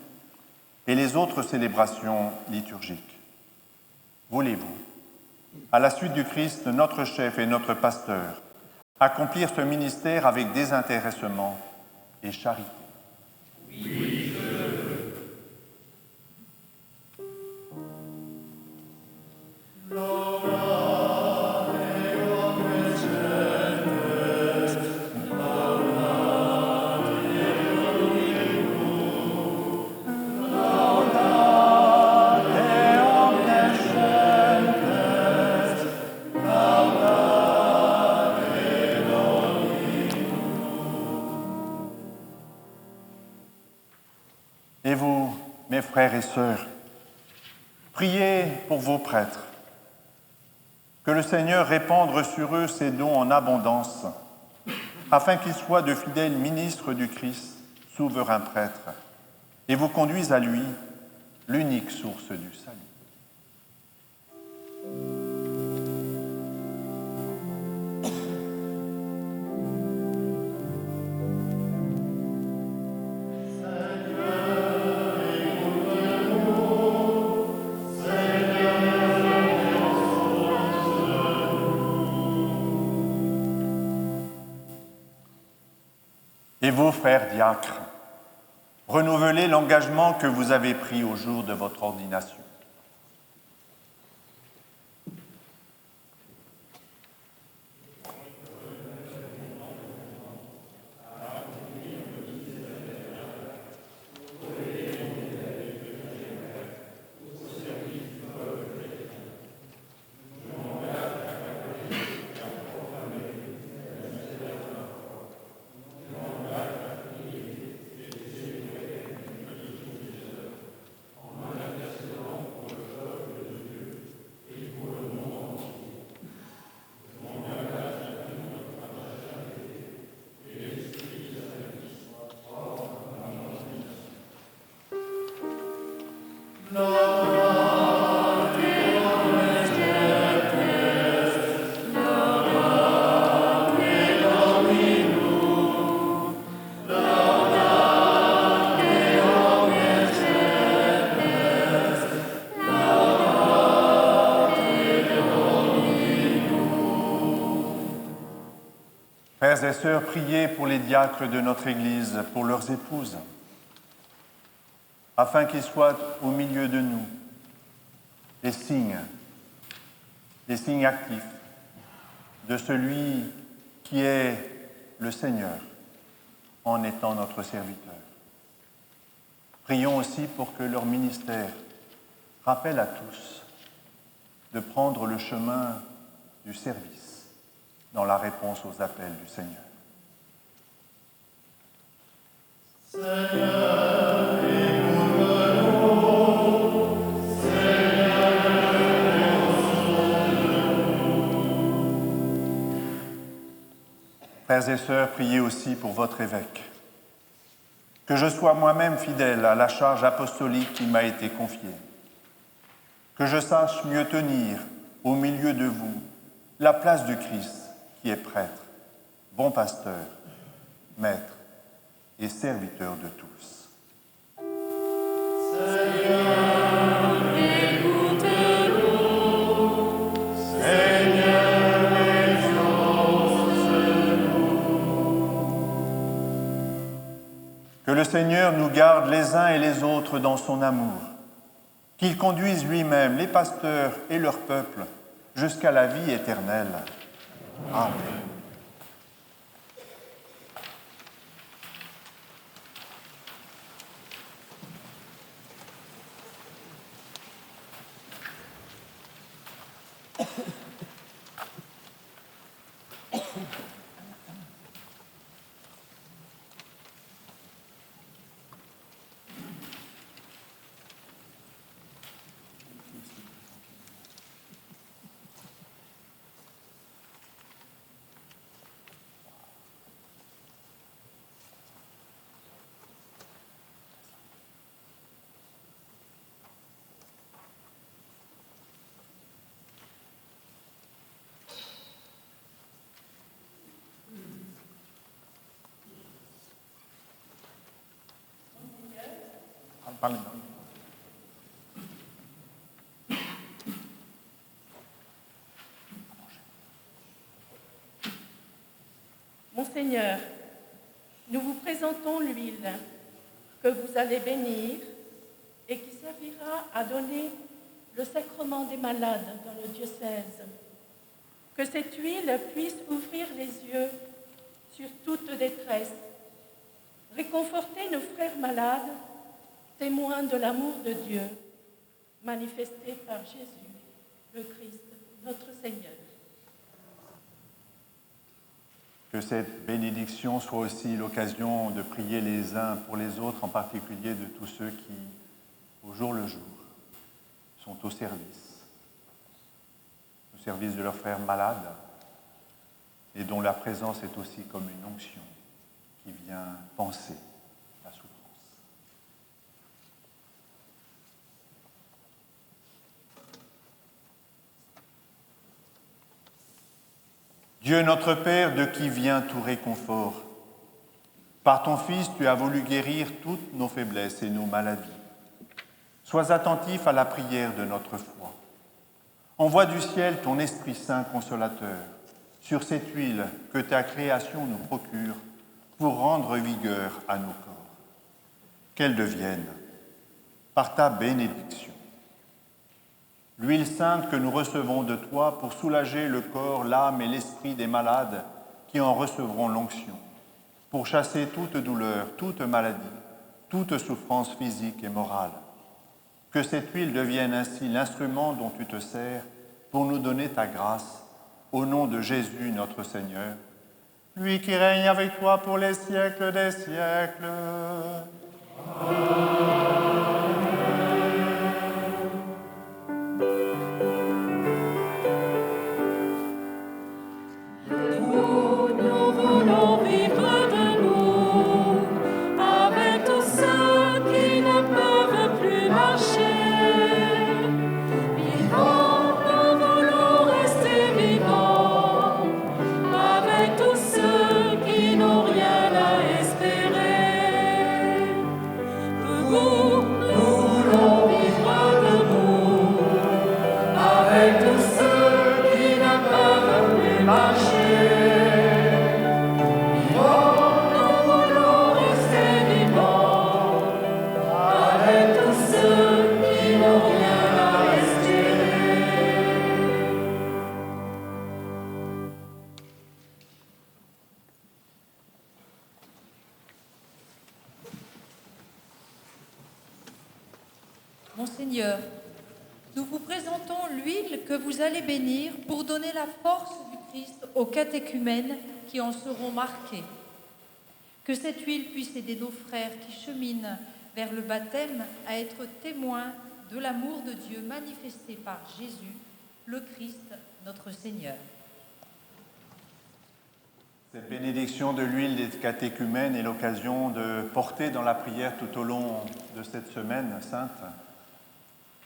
et les autres célébrations liturgiques. Voulez-vous, à la suite du Christ, notre chef et notre pasteur, accomplir ce ministère avec désintéressement et charité? Oui, je le veux. Et vous, mes frères et sœurs, priez pour vos prêtres, que le Seigneur répande sur eux ses dons en abondance, afin qu'ils soient de fidèles ministres du Christ, souverain prêtre, et vous conduisent à lui, l'unique source du salut. Seigneur, frères diacres, renouvelez l'engagement que vous avez pris au jour de votre ordination. Frères et sœurs, priez pour les diacres de notre Église, pour leurs épouses, afin qu'ils soient au milieu de nous des signes actifs de celui qui est le Seigneur en étant notre serviteur. Prions aussi pour que leur ministère rappelle à tous de prendre le chemin du service dans la réponse aux appels du Seigneur. Seigneur, écoute-nous. Seigneur, frères et sœurs, priez aussi pour votre évêque. Que je sois moi-même fidèle à la charge apostolique qui m'a été confiée. Que je sache mieux tenir au milieu de vous la place du Christ qui est prêtre, bon pasteur, maître et serviteur de tous. Seigneur, écoute-nous. Seigneur, exauce-nous. Que le Seigneur nous garde les uns et les autres dans son amour, qu'il conduise lui-même les pasteurs et leur peuple jusqu'à la vie éternelle. Amen. Monseigneur, nous vous présentons l'huile que vous allez bénir et qui servira à donner le sacrement des malades dans le diocèse. Que cette huile puisse ouvrir les yeux sur toute détresse, réconforter nos frères malades, témoins de l'amour de Dieu, manifesté par Jésus, le Christ, notre Seigneur. Que cette bénédiction soit aussi l'occasion de prier les uns pour les autres, en particulier de tous ceux qui, au jour le jour, sont au service de leurs frères malades, et dont la présence est aussi comme une onction qui vient panser la souffrance. Dieu notre Père, de qui vient tout réconfort, par ton Fils, tu as voulu guérir toutes nos faiblesses et nos maladies. Sois attentif à la prière de notre foi. Envoie du ciel ton Esprit Saint consolateur sur cette huile que ta création nous procure pour rendre vigueur à nos corps. Qu'elles deviennent, par ta bénédiction, l'huile sainte que nous recevons de toi pour soulager le corps, l'âme et l'esprit des malades qui en recevront l'onction, pour chasser toute douleur, toute maladie, toute souffrance physique et morale. Que cette huile devienne ainsi l'instrument dont tu te sers pour nous donner ta grâce, au nom de Jésus notre Seigneur, lui qui règne avec toi pour les siècles des siècles. Nous voulons vivre de nous avec tous ceux qui ne peuvent plus marcher. Vivants, nous voulons rester vivants avec tous ceux qui n'ont rien à espérer. Nous voulons vivre de nous avec tous ceux qui ne peuvent plus marcher. Monseigneur, nous vous présentons l'huile que vous allez bénir pour donner la force du Christ aux catéchumènes qui en seront marqués. Que cette huile puisse aider nos frères qui cheminent vers le baptême à être témoins de l'amour de Dieu manifesté par Jésus, le Christ, notre Seigneur. Cette bénédiction de l'huile des catéchumènes est l'occasion de porter dans la prière tout au long de cette semaine sainte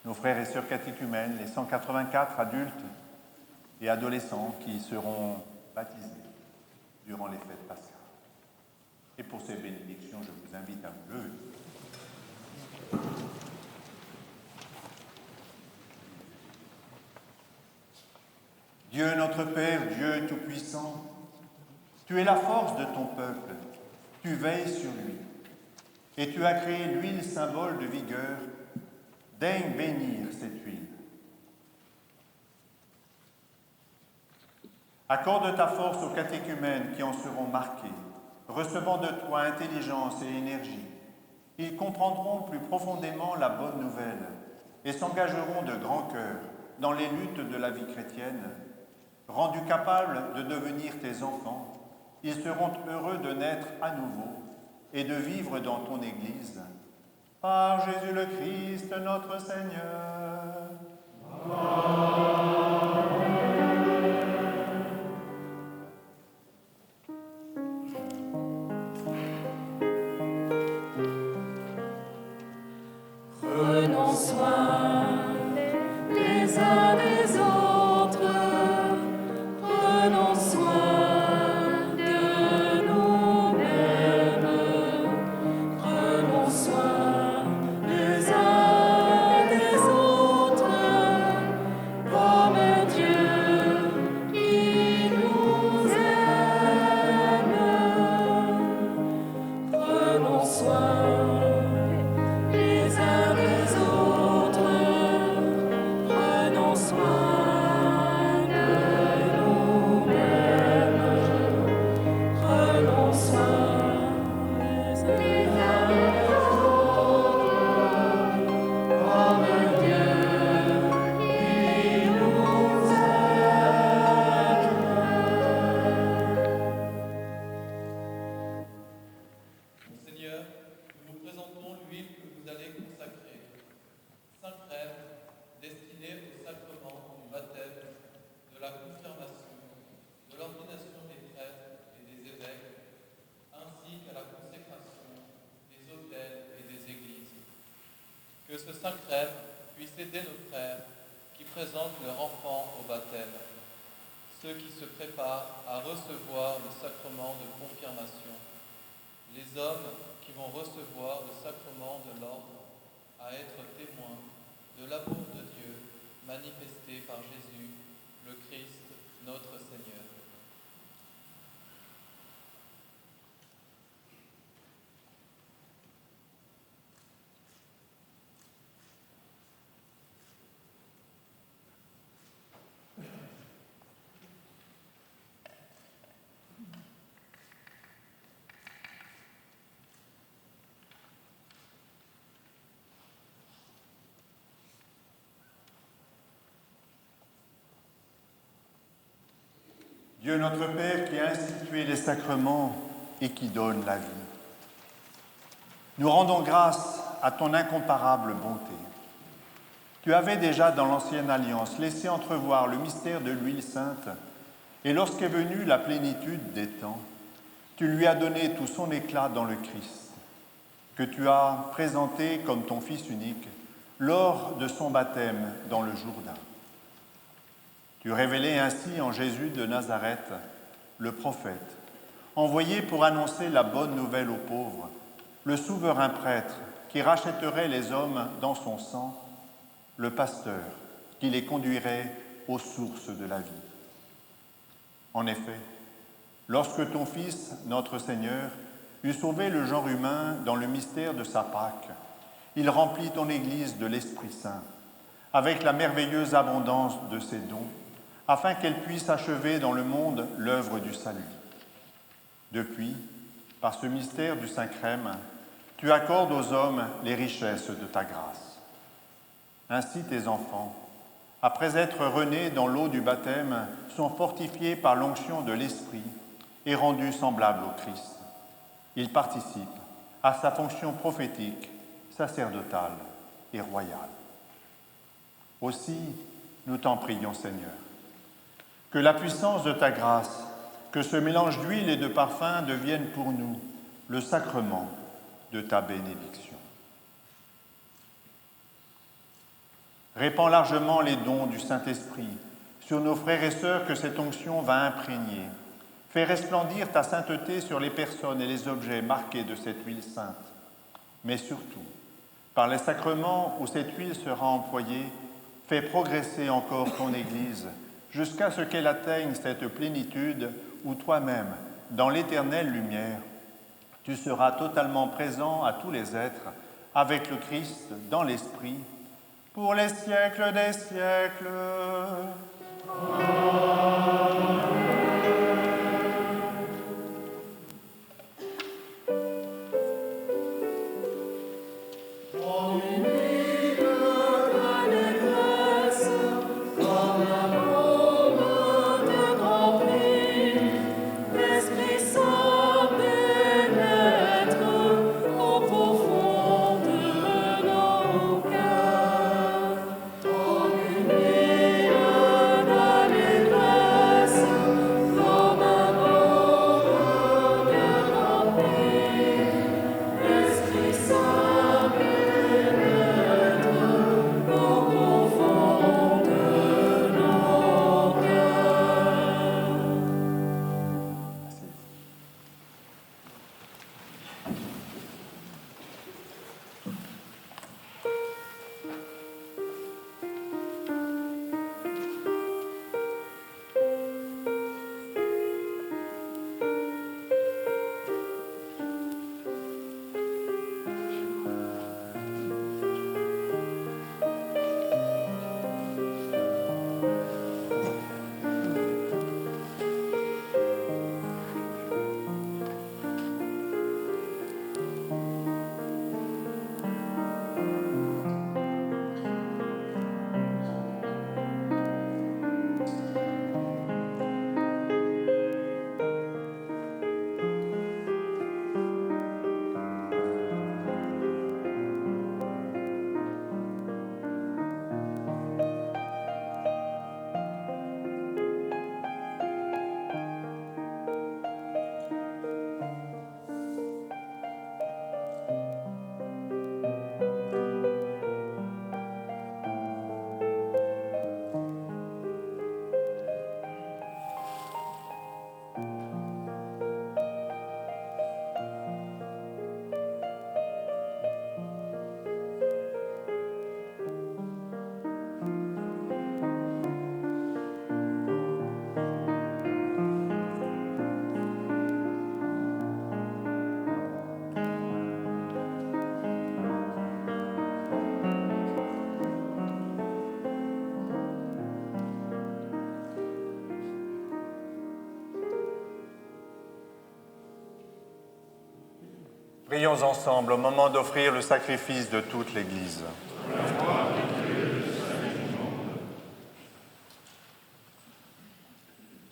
nos frères et sœurs catéchumènes, les 184 adultes et adolescents qui seront baptisés durant les fêtes pascales. Et pour ces bénédictions, je vous invite à vous lever. Dieu notre Père, Dieu Tout-Puissant, tu es la force de ton peuple, tu veilles sur lui, et tu as créé l'huile symbole de vigueur. Daigne bénir cette huile. Accorde ta force aux catéchumènes qui en seront marqués, recevant de toi intelligence et énergie. Ils comprendront plus profondément la bonne nouvelle et s'engageront de grand cœur dans les luttes de la vie chrétienne. Rendus capables de devenir tes enfants, ils seront heureux de naître à nouveau et de vivre dans ton Église. Par Jésus le Christ, notre Seigneur. Prenons soin les uns des autres, prenons soin de nous-mêmes, prenons soin les uns des autres, comme Dieu qui nous aime. Prenons soin les uns des autres, prenons soin de nous-mêmes, prenons soin les uns des autres, comme Dieu qui nous aime. Seigneur, nous vous présentons l'huile que vous allez consacrer. Saint crème destinée au sacrement du baptême, de la confirmation, de l'ordination des prêtres et des évêques, ainsi qu'à la consécration des autels et des églises. Que ce Saint crème puisse aider nos frères qui présentent leur enfant au baptême, ceux qui se préparent à recevoir le sacrement de confirmation, les hommes qui vont recevoir le sacrement de l'ordre, à être témoins de l'amour de Dieu manifesté par Jésus, le Christ, notre Seigneur. Dieu notre Père qui a institué les sacrements et qui donne la vie, nous rendons grâce à ton incomparable bonté. Tu avais déjà dans l'Ancienne Alliance laissé entrevoir le mystère de l'huile sainte, et lorsqu'est venue la plénitude des temps, tu lui as donné tout son éclat dans le Christ, que tu as présenté comme ton Fils unique lors de son baptême dans le Jourdain. Tu révélais ainsi en Jésus de Nazareth, le prophète, envoyé pour annoncer la bonne nouvelle aux pauvres, le souverain prêtre qui rachèterait les hommes dans son sang, le pasteur qui les conduirait aux sources de la vie. En effet, lorsque ton Fils, notre Seigneur, eut sauvé le genre humain dans le mystère de sa Pâque, il remplit ton Église de l'Esprit Saint, avec la merveilleuse abondance de ses dons, afin qu'elle puisse achever dans le monde l'œuvre du salut. Depuis, par ce mystère du Saint-Crème, tu accordes aux hommes les richesses de ta grâce. Ainsi tes enfants, après être renés dans l'eau du baptême, sont fortifiés par l'onction de l'Esprit et rendus semblables au Christ. Ils participent à sa fonction prophétique, sacerdotale et royale. Aussi, nous t'en prions, Seigneur, que la puissance de ta grâce, que ce mélange d'huile et de parfum devienne pour nous le sacrement de ta bénédiction. Répands largement les dons du Saint-Esprit sur nos frères et sœurs que cette onction va imprégner. Fais resplendir ta sainteté sur les personnes et les objets marqués de cette huile sainte. Mais surtout, par les sacrements où cette huile sera employée, fais progresser encore ton Église jusqu'à ce qu'elle atteigne cette plénitude où toi-même, dans l'éternelle lumière, tu seras totalement présent à tous les êtres, avec le Christ dans l'Esprit, pour les siècles des siècles. Prions ensemble au moment d'offrir le sacrifice de toute l'Église.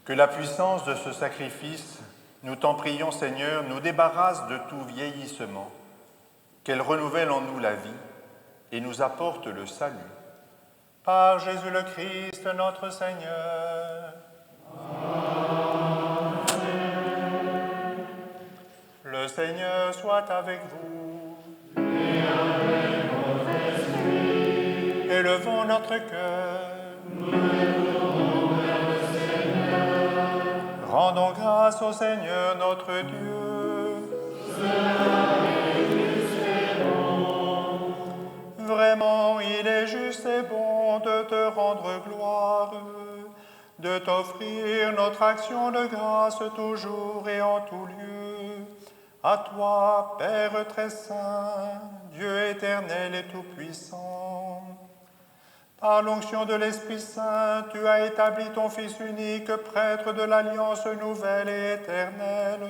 Que la puissance de ce sacrifice, nous t'en prions Seigneur, nous débarrasse de tout vieillissement, qu'elle renouvelle en nous la vie et nous apporte le salut. Par Jésus le Christ, notre Seigneur. Amen. Le Seigneur soit avec vous. Et avec votre esprit. Élevons notre cœur. Nous élevons vers le Seigneur. Rendons grâce au Seigneur notre Dieu. Vraiment, il est juste et bon de te rendre gloire, de t'offrir notre action de grâce toujours et en tout lieu. À toi, Père très saint, Dieu éternel et tout-puissant. Par l'onction de l'Esprit Saint, tu as établi ton Fils unique, prêtre de l'alliance nouvelle et éternelle,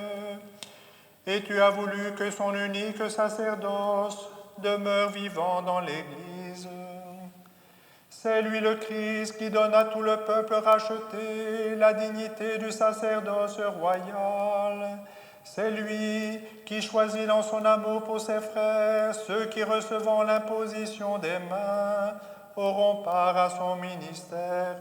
et tu as voulu que son unique sacerdoce demeure vivant dans l'Église. C'est lui le Christ qui donne à tout le peuple racheté la dignité du sacerdoce royal. C'est lui qui choisit dans son amour pour ses frères ceux qui, recevant l'imposition des mains, auront part à son ministère.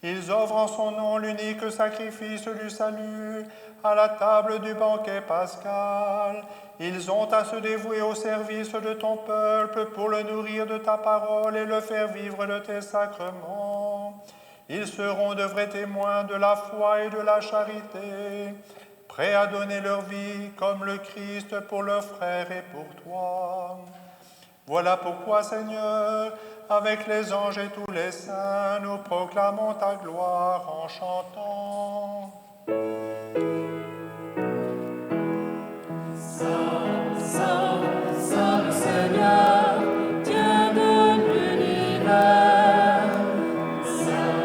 Ils offrent en son nom l'unique sacrifice du salut à la table du banquet pascal. Ils ont à se dévouer au service de ton peuple pour le nourrir de ta parole et le faire vivre de tes sacrements. Ils seront de vrais témoins de la foi et de la charité, prêts à donner leur vie comme le Christ pour leurs frères et pour toi. Voilà pourquoi, Seigneur, avec les anges et tous les saints, nous proclamons ta gloire en chantant. Saint, Saint, Saint le Seigneur, Dieu de l'univers. Saint,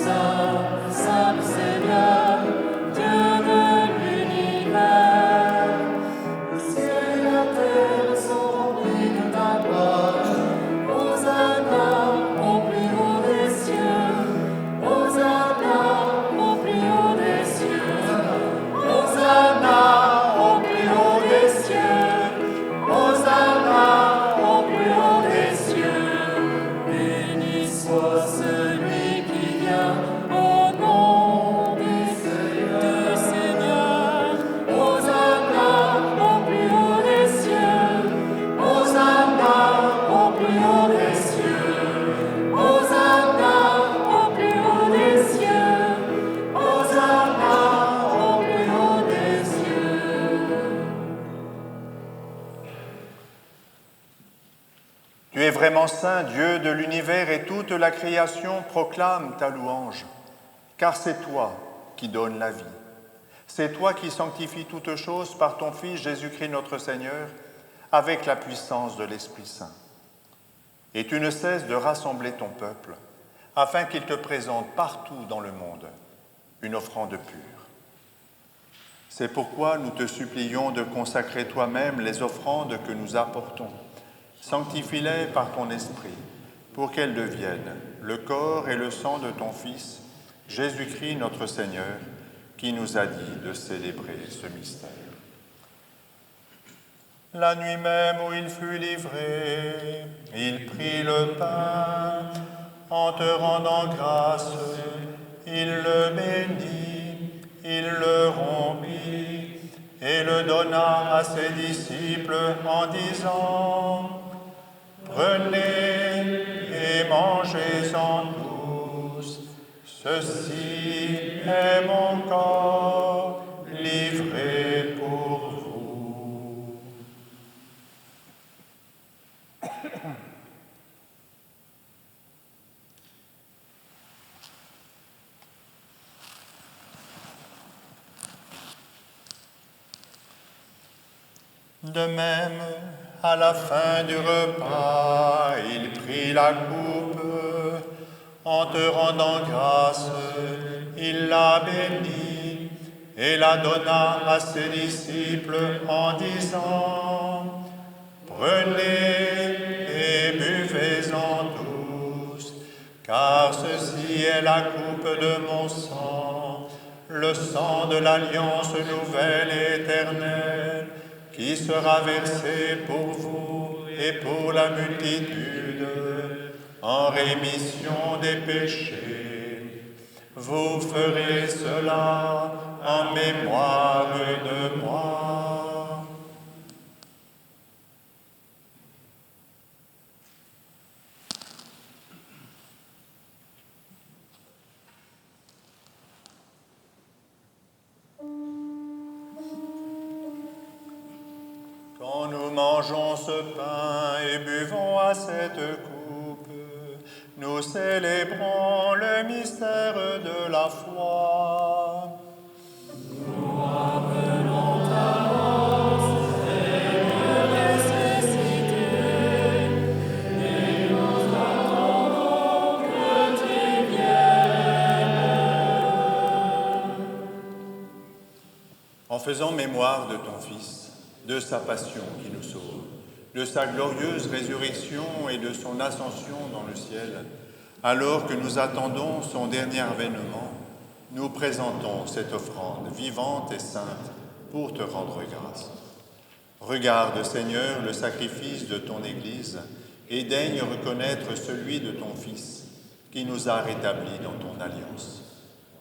Saint, Saint le Seigneur, Dieu de l'univers. Le ciel et la terre sont remplis de ta gloire. Hosanna au plus haut des cieux. Hosanna au plus haut des cieux. Hosanna au plus haut des cieux. Hosanna au plus haut des cieux. Béni soit celui qui vient au nom du Seigneur. Hosanna au plus haut des cieux. Hosanna au plus haut des cieux. Hosanna au plus haut des cieux. Hosanna au plus haut des cieux. Tu es vraiment saint, Dieu de l'univers, et toute la création proclame ta louange, car c'est toi qui donnes la vie. C'est toi qui sanctifies toutes choses par ton Fils Jésus-Christ notre Seigneur, avec la puissance de l'Esprit Saint. Et tu ne cesses de rassembler ton peuple, afin qu'il te présente partout dans le monde une offrande pure. C'est pourquoi nous te supplions de consacrer toi-même les offrandes que nous apportons. Sanctifie-les par ton esprit, pour qu'elles deviennent le corps et le sang de ton Fils, Jésus-Christ notre Seigneur, qui nous a dit de célébrer ce mystère. La nuit même où il fut livré, il prit le pain, en te rendant grâce, il le bénit, il le rompit, et le donna à ses disciples en disant: Prenez et mangez-en tous, ceci est mon corps livré pour vous. De même, à la fin du repas, il prit la coupe, en te rendant grâce, il la bénit et la donna à ses disciples en disant: Prenez et buvez-en tous, car ceci est la coupe de mon sang, le sang de l'alliance nouvelle et éternelle, qui sera versé pour vous et pour la multitude, en rémission des péchés. Vous ferez cela en mémoire de moi. Quand nous mangeons ce pain et buvons à cette coupe, nous célébrons le mystère de la foi. Nous appelons ta mort, Seigneur ressuscité, et nous attendons que tu viennes. En faisant mémoire de ton Fils, de sa passion qui nous sauve, de sa glorieuse résurrection et de son ascension dans le ciel, alors que nous attendons son dernier avènement, nous présentons cette offrande vivante et sainte pour te rendre grâce. Regarde, Seigneur, le sacrifice de ton Église et daigne reconnaître celui de ton Fils qui nous a rétablis dans ton alliance.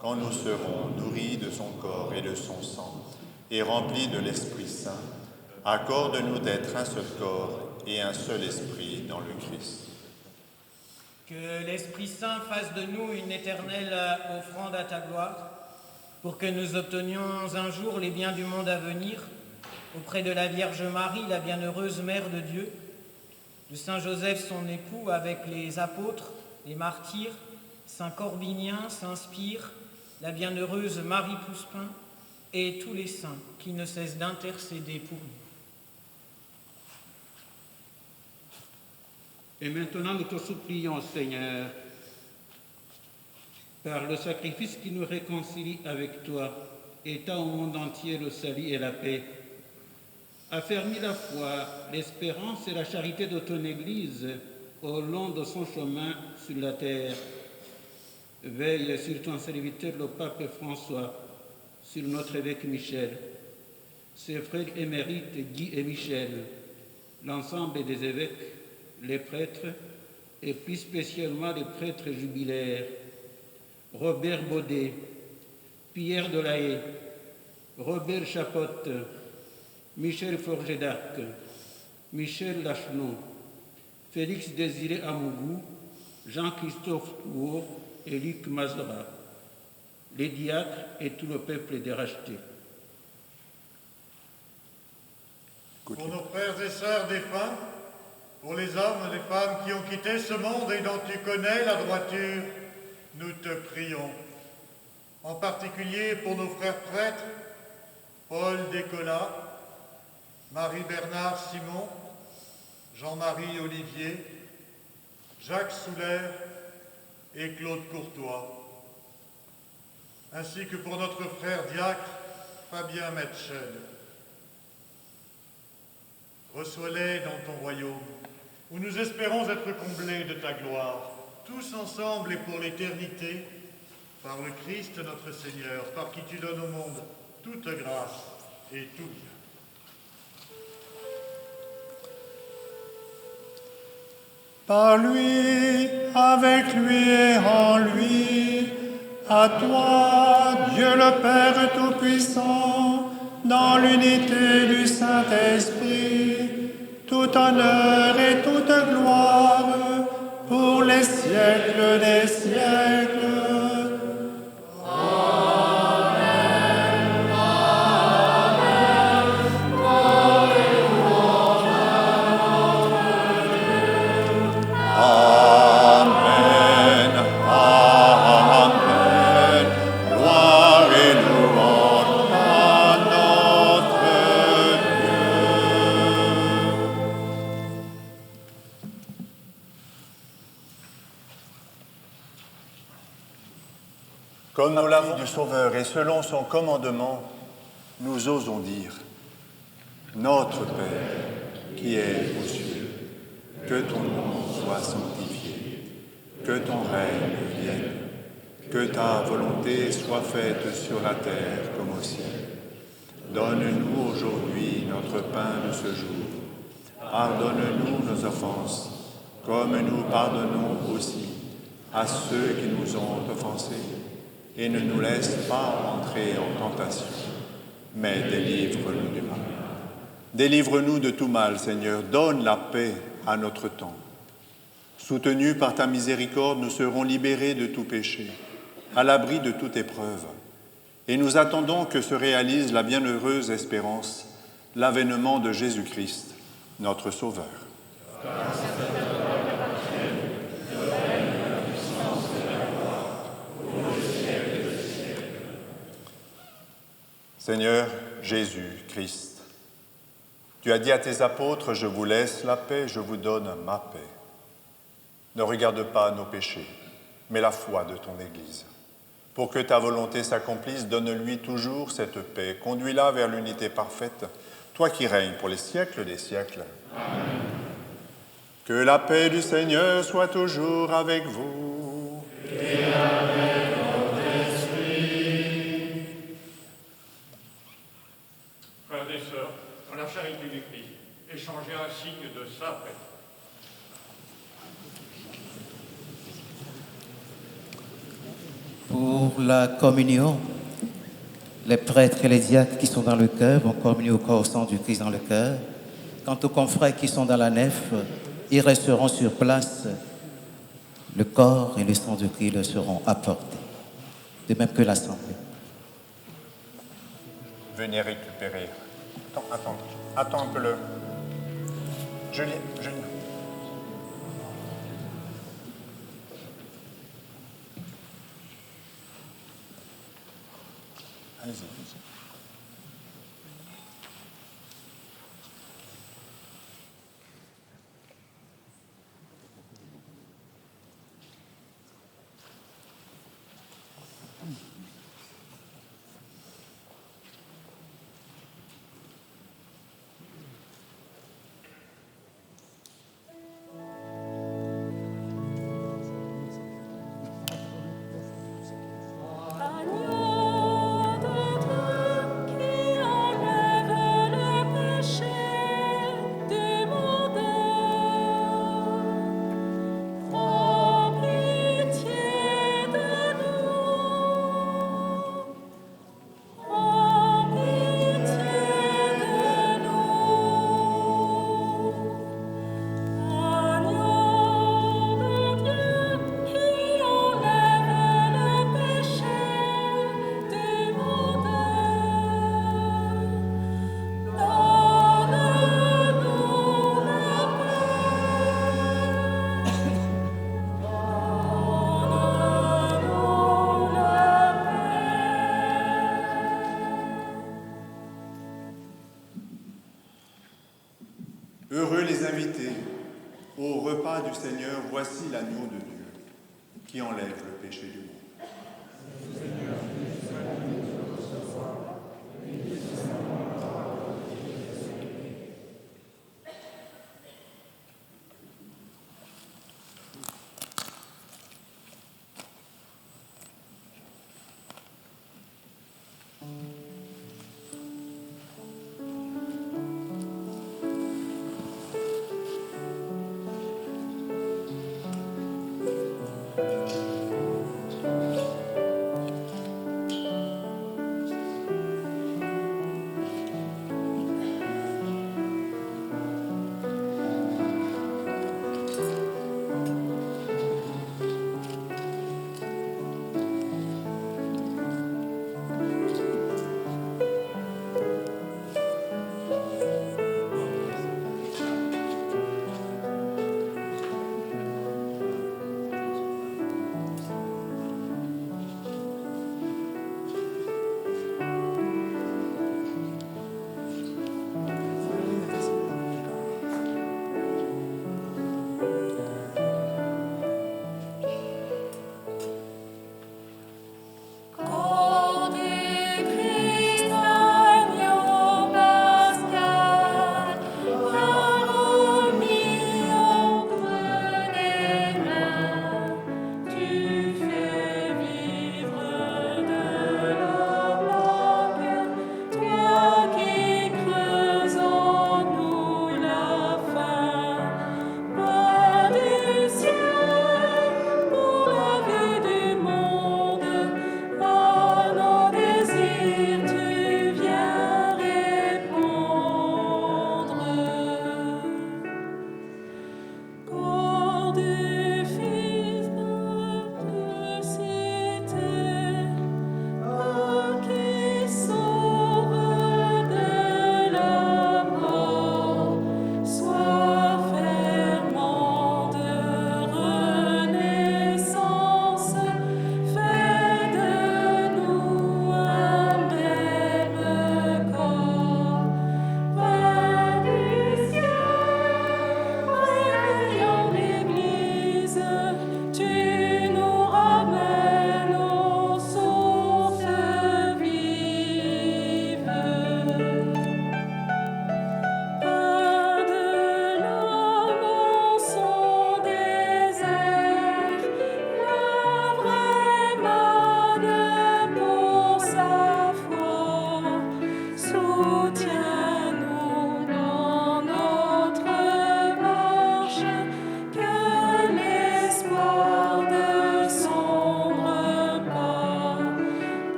Quand nous serons nourris de son corps et de son sang et remplis de l'Esprit Saint, accorde-nous d'être un seul corps et un seul esprit dans le Christ. Que l'Esprit Saint fasse de nous une éternelle offrande à ta gloire, pour que nous obtenions un jour les biens du monde à venir, auprès de la Vierge Marie, la bienheureuse Mère de Dieu, de Saint Joseph son époux, avec les apôtres, les martyrs, Saint Corbinien, Saint Spire, la bienheureuse Marie Pouspin, et tous les saints qui ne cessent d'intercéder pour nous. Et maintenant, nous te supplions, Seigneur, par le sacrifice qui nous réconcilie avec toi, étends au monde entier le salut et la paix. Affermis la foi, l'espérance et la charité de ton Église au long de son chemin sur la terre. Veille sur ton serviteur, le pape François, sur notre évêque Michel, ses frères émérites Guy et Michel, l'ensemble des évêques, les prêtres, et plus spécialement les prêtres jubilaires, Robert Baudet, Pierre Delahaye, Robert Chapotte, Michel Forget-d'Arc, Michel Lachenon, Félix Désiré Amougou, Jean-Christophe Touot et Luc Mazara, les diacres et tout le peuple des rachetés. Pour nos frères et sœurs défunts, pour les hommes et les femmes qui ont quitté ce monde et dont tu connais la droiture, nous te prions. En particulier pour nos frères prêtres, Paul Descola, Marie-Bernard Simon, Jean-Marie Olivier, Jacques Souler et Claude Courtois, ainsi que pour notre frère diacre Fabien Metchel. Reçois-les dans ton royaume, où nous espérons être comblés de ta gloire, tous ensemble et pour l'éternité, par le Christ notre Seigneur, par qui tu donnes au monde toute grâce et tout bien. Par lui, avec lui et en lui, à toi, Dieu le Père Tout-Puissant, dans l'unité du Saint-Esprit, tout honneur et toute gloire pour les siècles des siècles. Comme nous l'avons du Sauveur et selon son commandement, nous osons dire « Notre Père, qui es aux cieux, que ton nom soit sanctifié, que ton règne vienne, que ta volonté soit faite sur la terre comme au ciel. Donne-nous aujourd'hui notre pain de ce jour. Pardonne-nous nos offenses, comme nous pardonnons aussi à ceux qui nous ont offensés. Et ne nous laisse pas entrer en tentation, mais délivre-nous du mal. Délivre-nous de tout mal, Seigneur. Donne la paix à notre temps. Soutenus par ta miséricorde, nous serons libérés de tout péché, à l'abri de toute épreuve. Et nous attendons que se réalise la bienheureuse espérance, l'avènement de Jésus-Christ, notre Sauveur. Seigneur Jésus-Christ, tu as dit à tes apôtres, « Je vous laisse la paix, je vous donne ma paix. » Ne regarde pas nos péchés, mais la foi de ton Église. Pour que ta volonté s'accomplisse, donne-lui toujours cette paix. Conduis-la vers l'unité parfaite, toi qui règnes pour les siècles des siècles. Amen. Que la paix du Seigneur soit toujours avec vous. Et avec votre esprit. Frères et sœurs, dans la charité du Christ, échangez un signe de sa paix. Pour la communion, les prêtres et les diacres qui sont dans le chœur vont communier au corps au sang du Christ dans le chœur. Quant aux confrères qui sont dans la nef, ils resteront sur place. Le corps et le sang du Christ leur seront apportés, de même que l'assemblée. Venez récupérer. Attends un peu le... Julien. Allez-y. Heureux les invités au repas du Seigneur, voici l'agneau de Dieu qui enlève le péché du monde.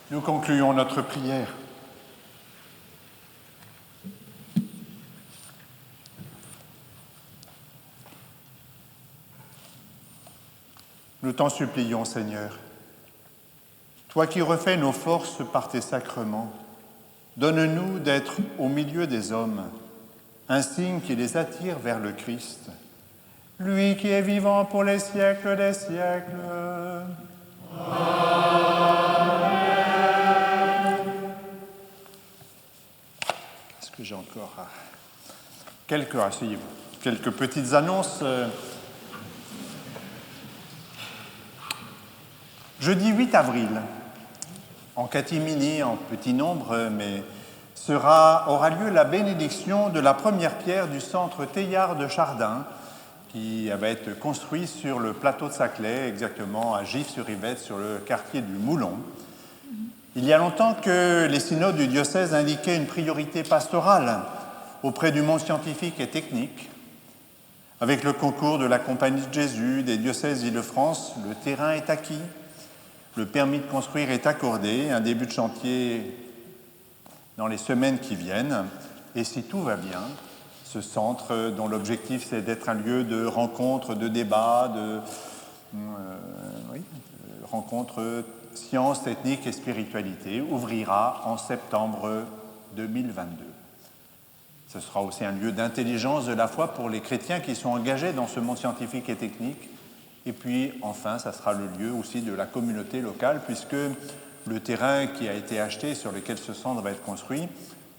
Nous concluons notre prière. Nous t'en supplions, Seigneur. Toi qui refais nos forces par tes sacrements, donne-nous d'être au milieu des hommes un signe qui les attire vers le Christ, lui qui est vivant pour les siècles des siècles. Est-ce que j'ai encore quelques petites annonces. Jeudi 8 avril, en catimini, en petit nombre, mais aura lieu la bénédiction de la première pierre du centre Teilhard de Chardin, qui va être construit sur le plateau de Saclay, exactement à Gif-sur-Yvette, sur le quartier du Moulon. Il y a longtemps que les synodes du diocèse indiquaient une priorité pastorale auprès du monde scientifique et technique. Avec le concours de la Compagnie de Jésus, des diocèses Île-de-France, le terrain est acquis, le permis de construire est accordé, un début de chantier dans les semaines qui viennent. Et si tout va bien, ce centre, dont l'objectif c'est d'être un lieu de rencontre, de débat, de rencontre sciences, techniques et spiritualité, ouvrira en septembre 2022. Ce sera aussi un lieu d'intelligence de la foi pour les chrétiens qui sont engagés dans ce monde scientifique et technique. Et puis, enfin, ça sera le lieu aussi de la communauté locale, puisque le terrain qui a été acheté, sur lequel ce centre va être construit,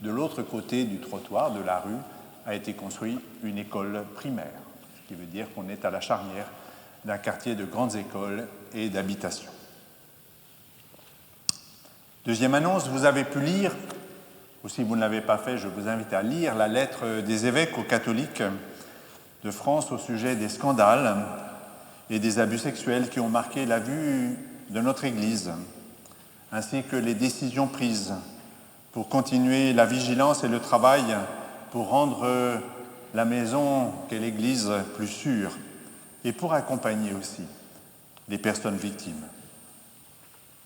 de l'autre côté du trottoir, de la rue, a été construit une école primaire, ce qui veut dire qu'on est à la charnière d'un quartier de grandes écoles et d'habitations. Deuxième annonce, vous avez pu lire, ou si vous ne l'avez pas fait, je vous invite à lire la lettre des évêques aux catholiques de France au sujet des scandales et des abus sexuels qui ont marqué la vue de notre Église, ainsi que les décisions prises pour continuer la vigilance et le travail pour rendre la maison qu'est l'Église plus sûre et pour accompagner aussi les personnes victimes.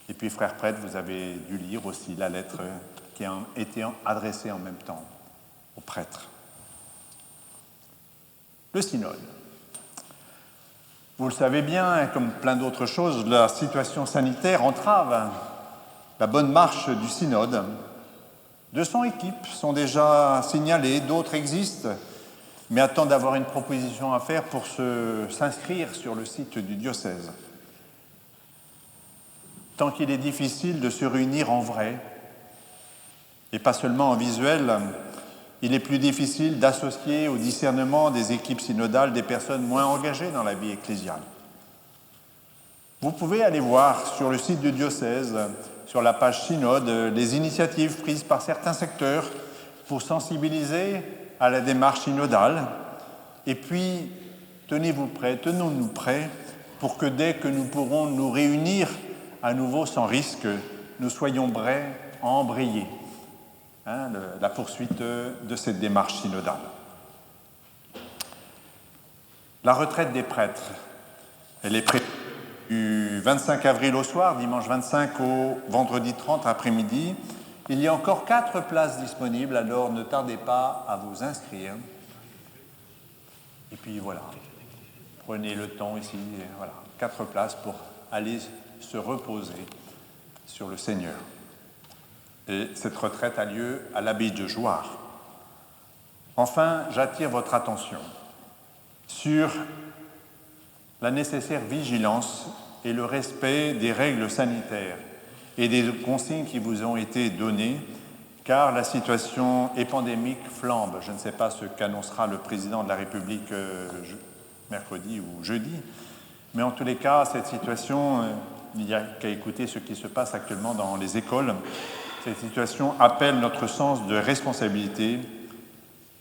Et puis, frères prêtres, vous avez dû lire aussi la lettre qui a été adressée en même temps aux prêtres. Le synode. Vous le savez bien, comme plein d'autres choses, la situation sanitaire entrave la bonne marche du synode. 200 équipes sont déjà signalées, d'autres existent, mais attendent d'avoir une proposition à faire pour s'inscrire sur le site du diocèse. Tant qu'il est difficile de se réunir en vrai, et pas seulement en visuel, il est plus difficile d'associer au discernement des équipes synodales des personnes moins engagées dans la vie ecclésiale. Vous pouvez aller voir sur le site du diocèse, sur la page synode, les initiatives prises par certains secteurs pour sensibiliser à la démarche synodale. Et puis, tenons-nous prêts pour que dès que nous pourrons nous réunir à nouveau sans risque, nous soyons prêts à embrayer la poursuite de cette démarche synodale. La retraite des prêtres, elle est prévue du 25 avril au soir, dimanche 25 au vendredi 30 après-midi. Il y a encore 4 places disponibles, alors ne tardez pas à vous inscrire. Et puis voilà, prenez le temps ici, voilà, 4 places pour aller se reposer sur le Seigneur. Et cette retraite a lieu à l'abbaye de Jouarre. Enfin, j'attire votre attention sur la nécessaire vigilance et le respect des règles sanitaires et des consignes qui vous ont été données, car la situation pandémique flambe. Je ne sais pas ce qu'annoncera le président de la République mercredi ou jeudi, mais en tous les cas, cette situation, il n'y a qu'à écouter ce qui se passe actuellement dans les écoles. Cette situation appelle notre sens de responsabilité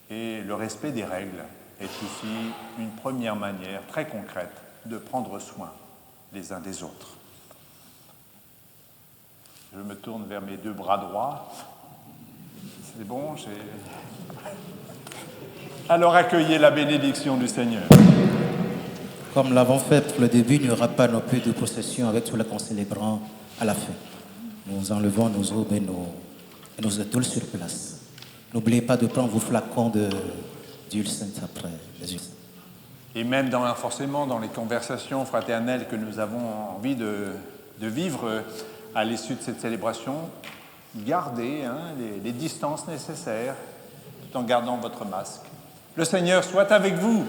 et le respect des règles est ici une première manière très concrète de prendre soin les uns des autres. Je me tourne vers mes 2 bras droits. C'est bon, Alors accueillez la bénédiction du Seigneur. Comme l'avons fait pour le début, il n'y aura pas non plus de procession avec tout le concélébrant à la fin. nous enlevons nos aubes et nos étoiles sur place. N'oubliez pas de prendre vos flacons d'huile sainte après. Et même forcément dans les conversations fraternelles que nous avons envie de vivre à l'issue de cette célébration, gardez les distances nécessaires tout en gardant votre masque. Le Seigneur soit avec vous.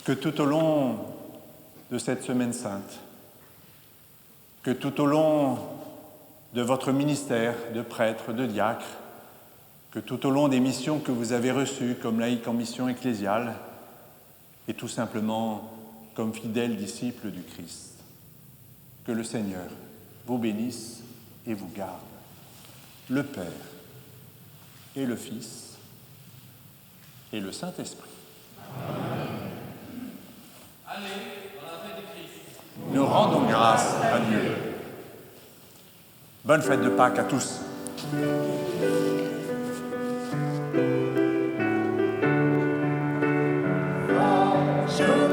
Que tout au long de cette semaine sainte, que tout au long de votre ministère de prêtre, de diacre, que tout au long des missions que vous avez reçues comme laïcs en mission ecclésiale et tout simplement comme fidèles disciples du Christ, que le Seigneur vous bénisse et vous garde, le Père et le Fils et le Saint-Esprit. Allez, dans la paix du Christ. Nous rendons grâce à Dieu. Bonne fête de Pâques à tous. Jour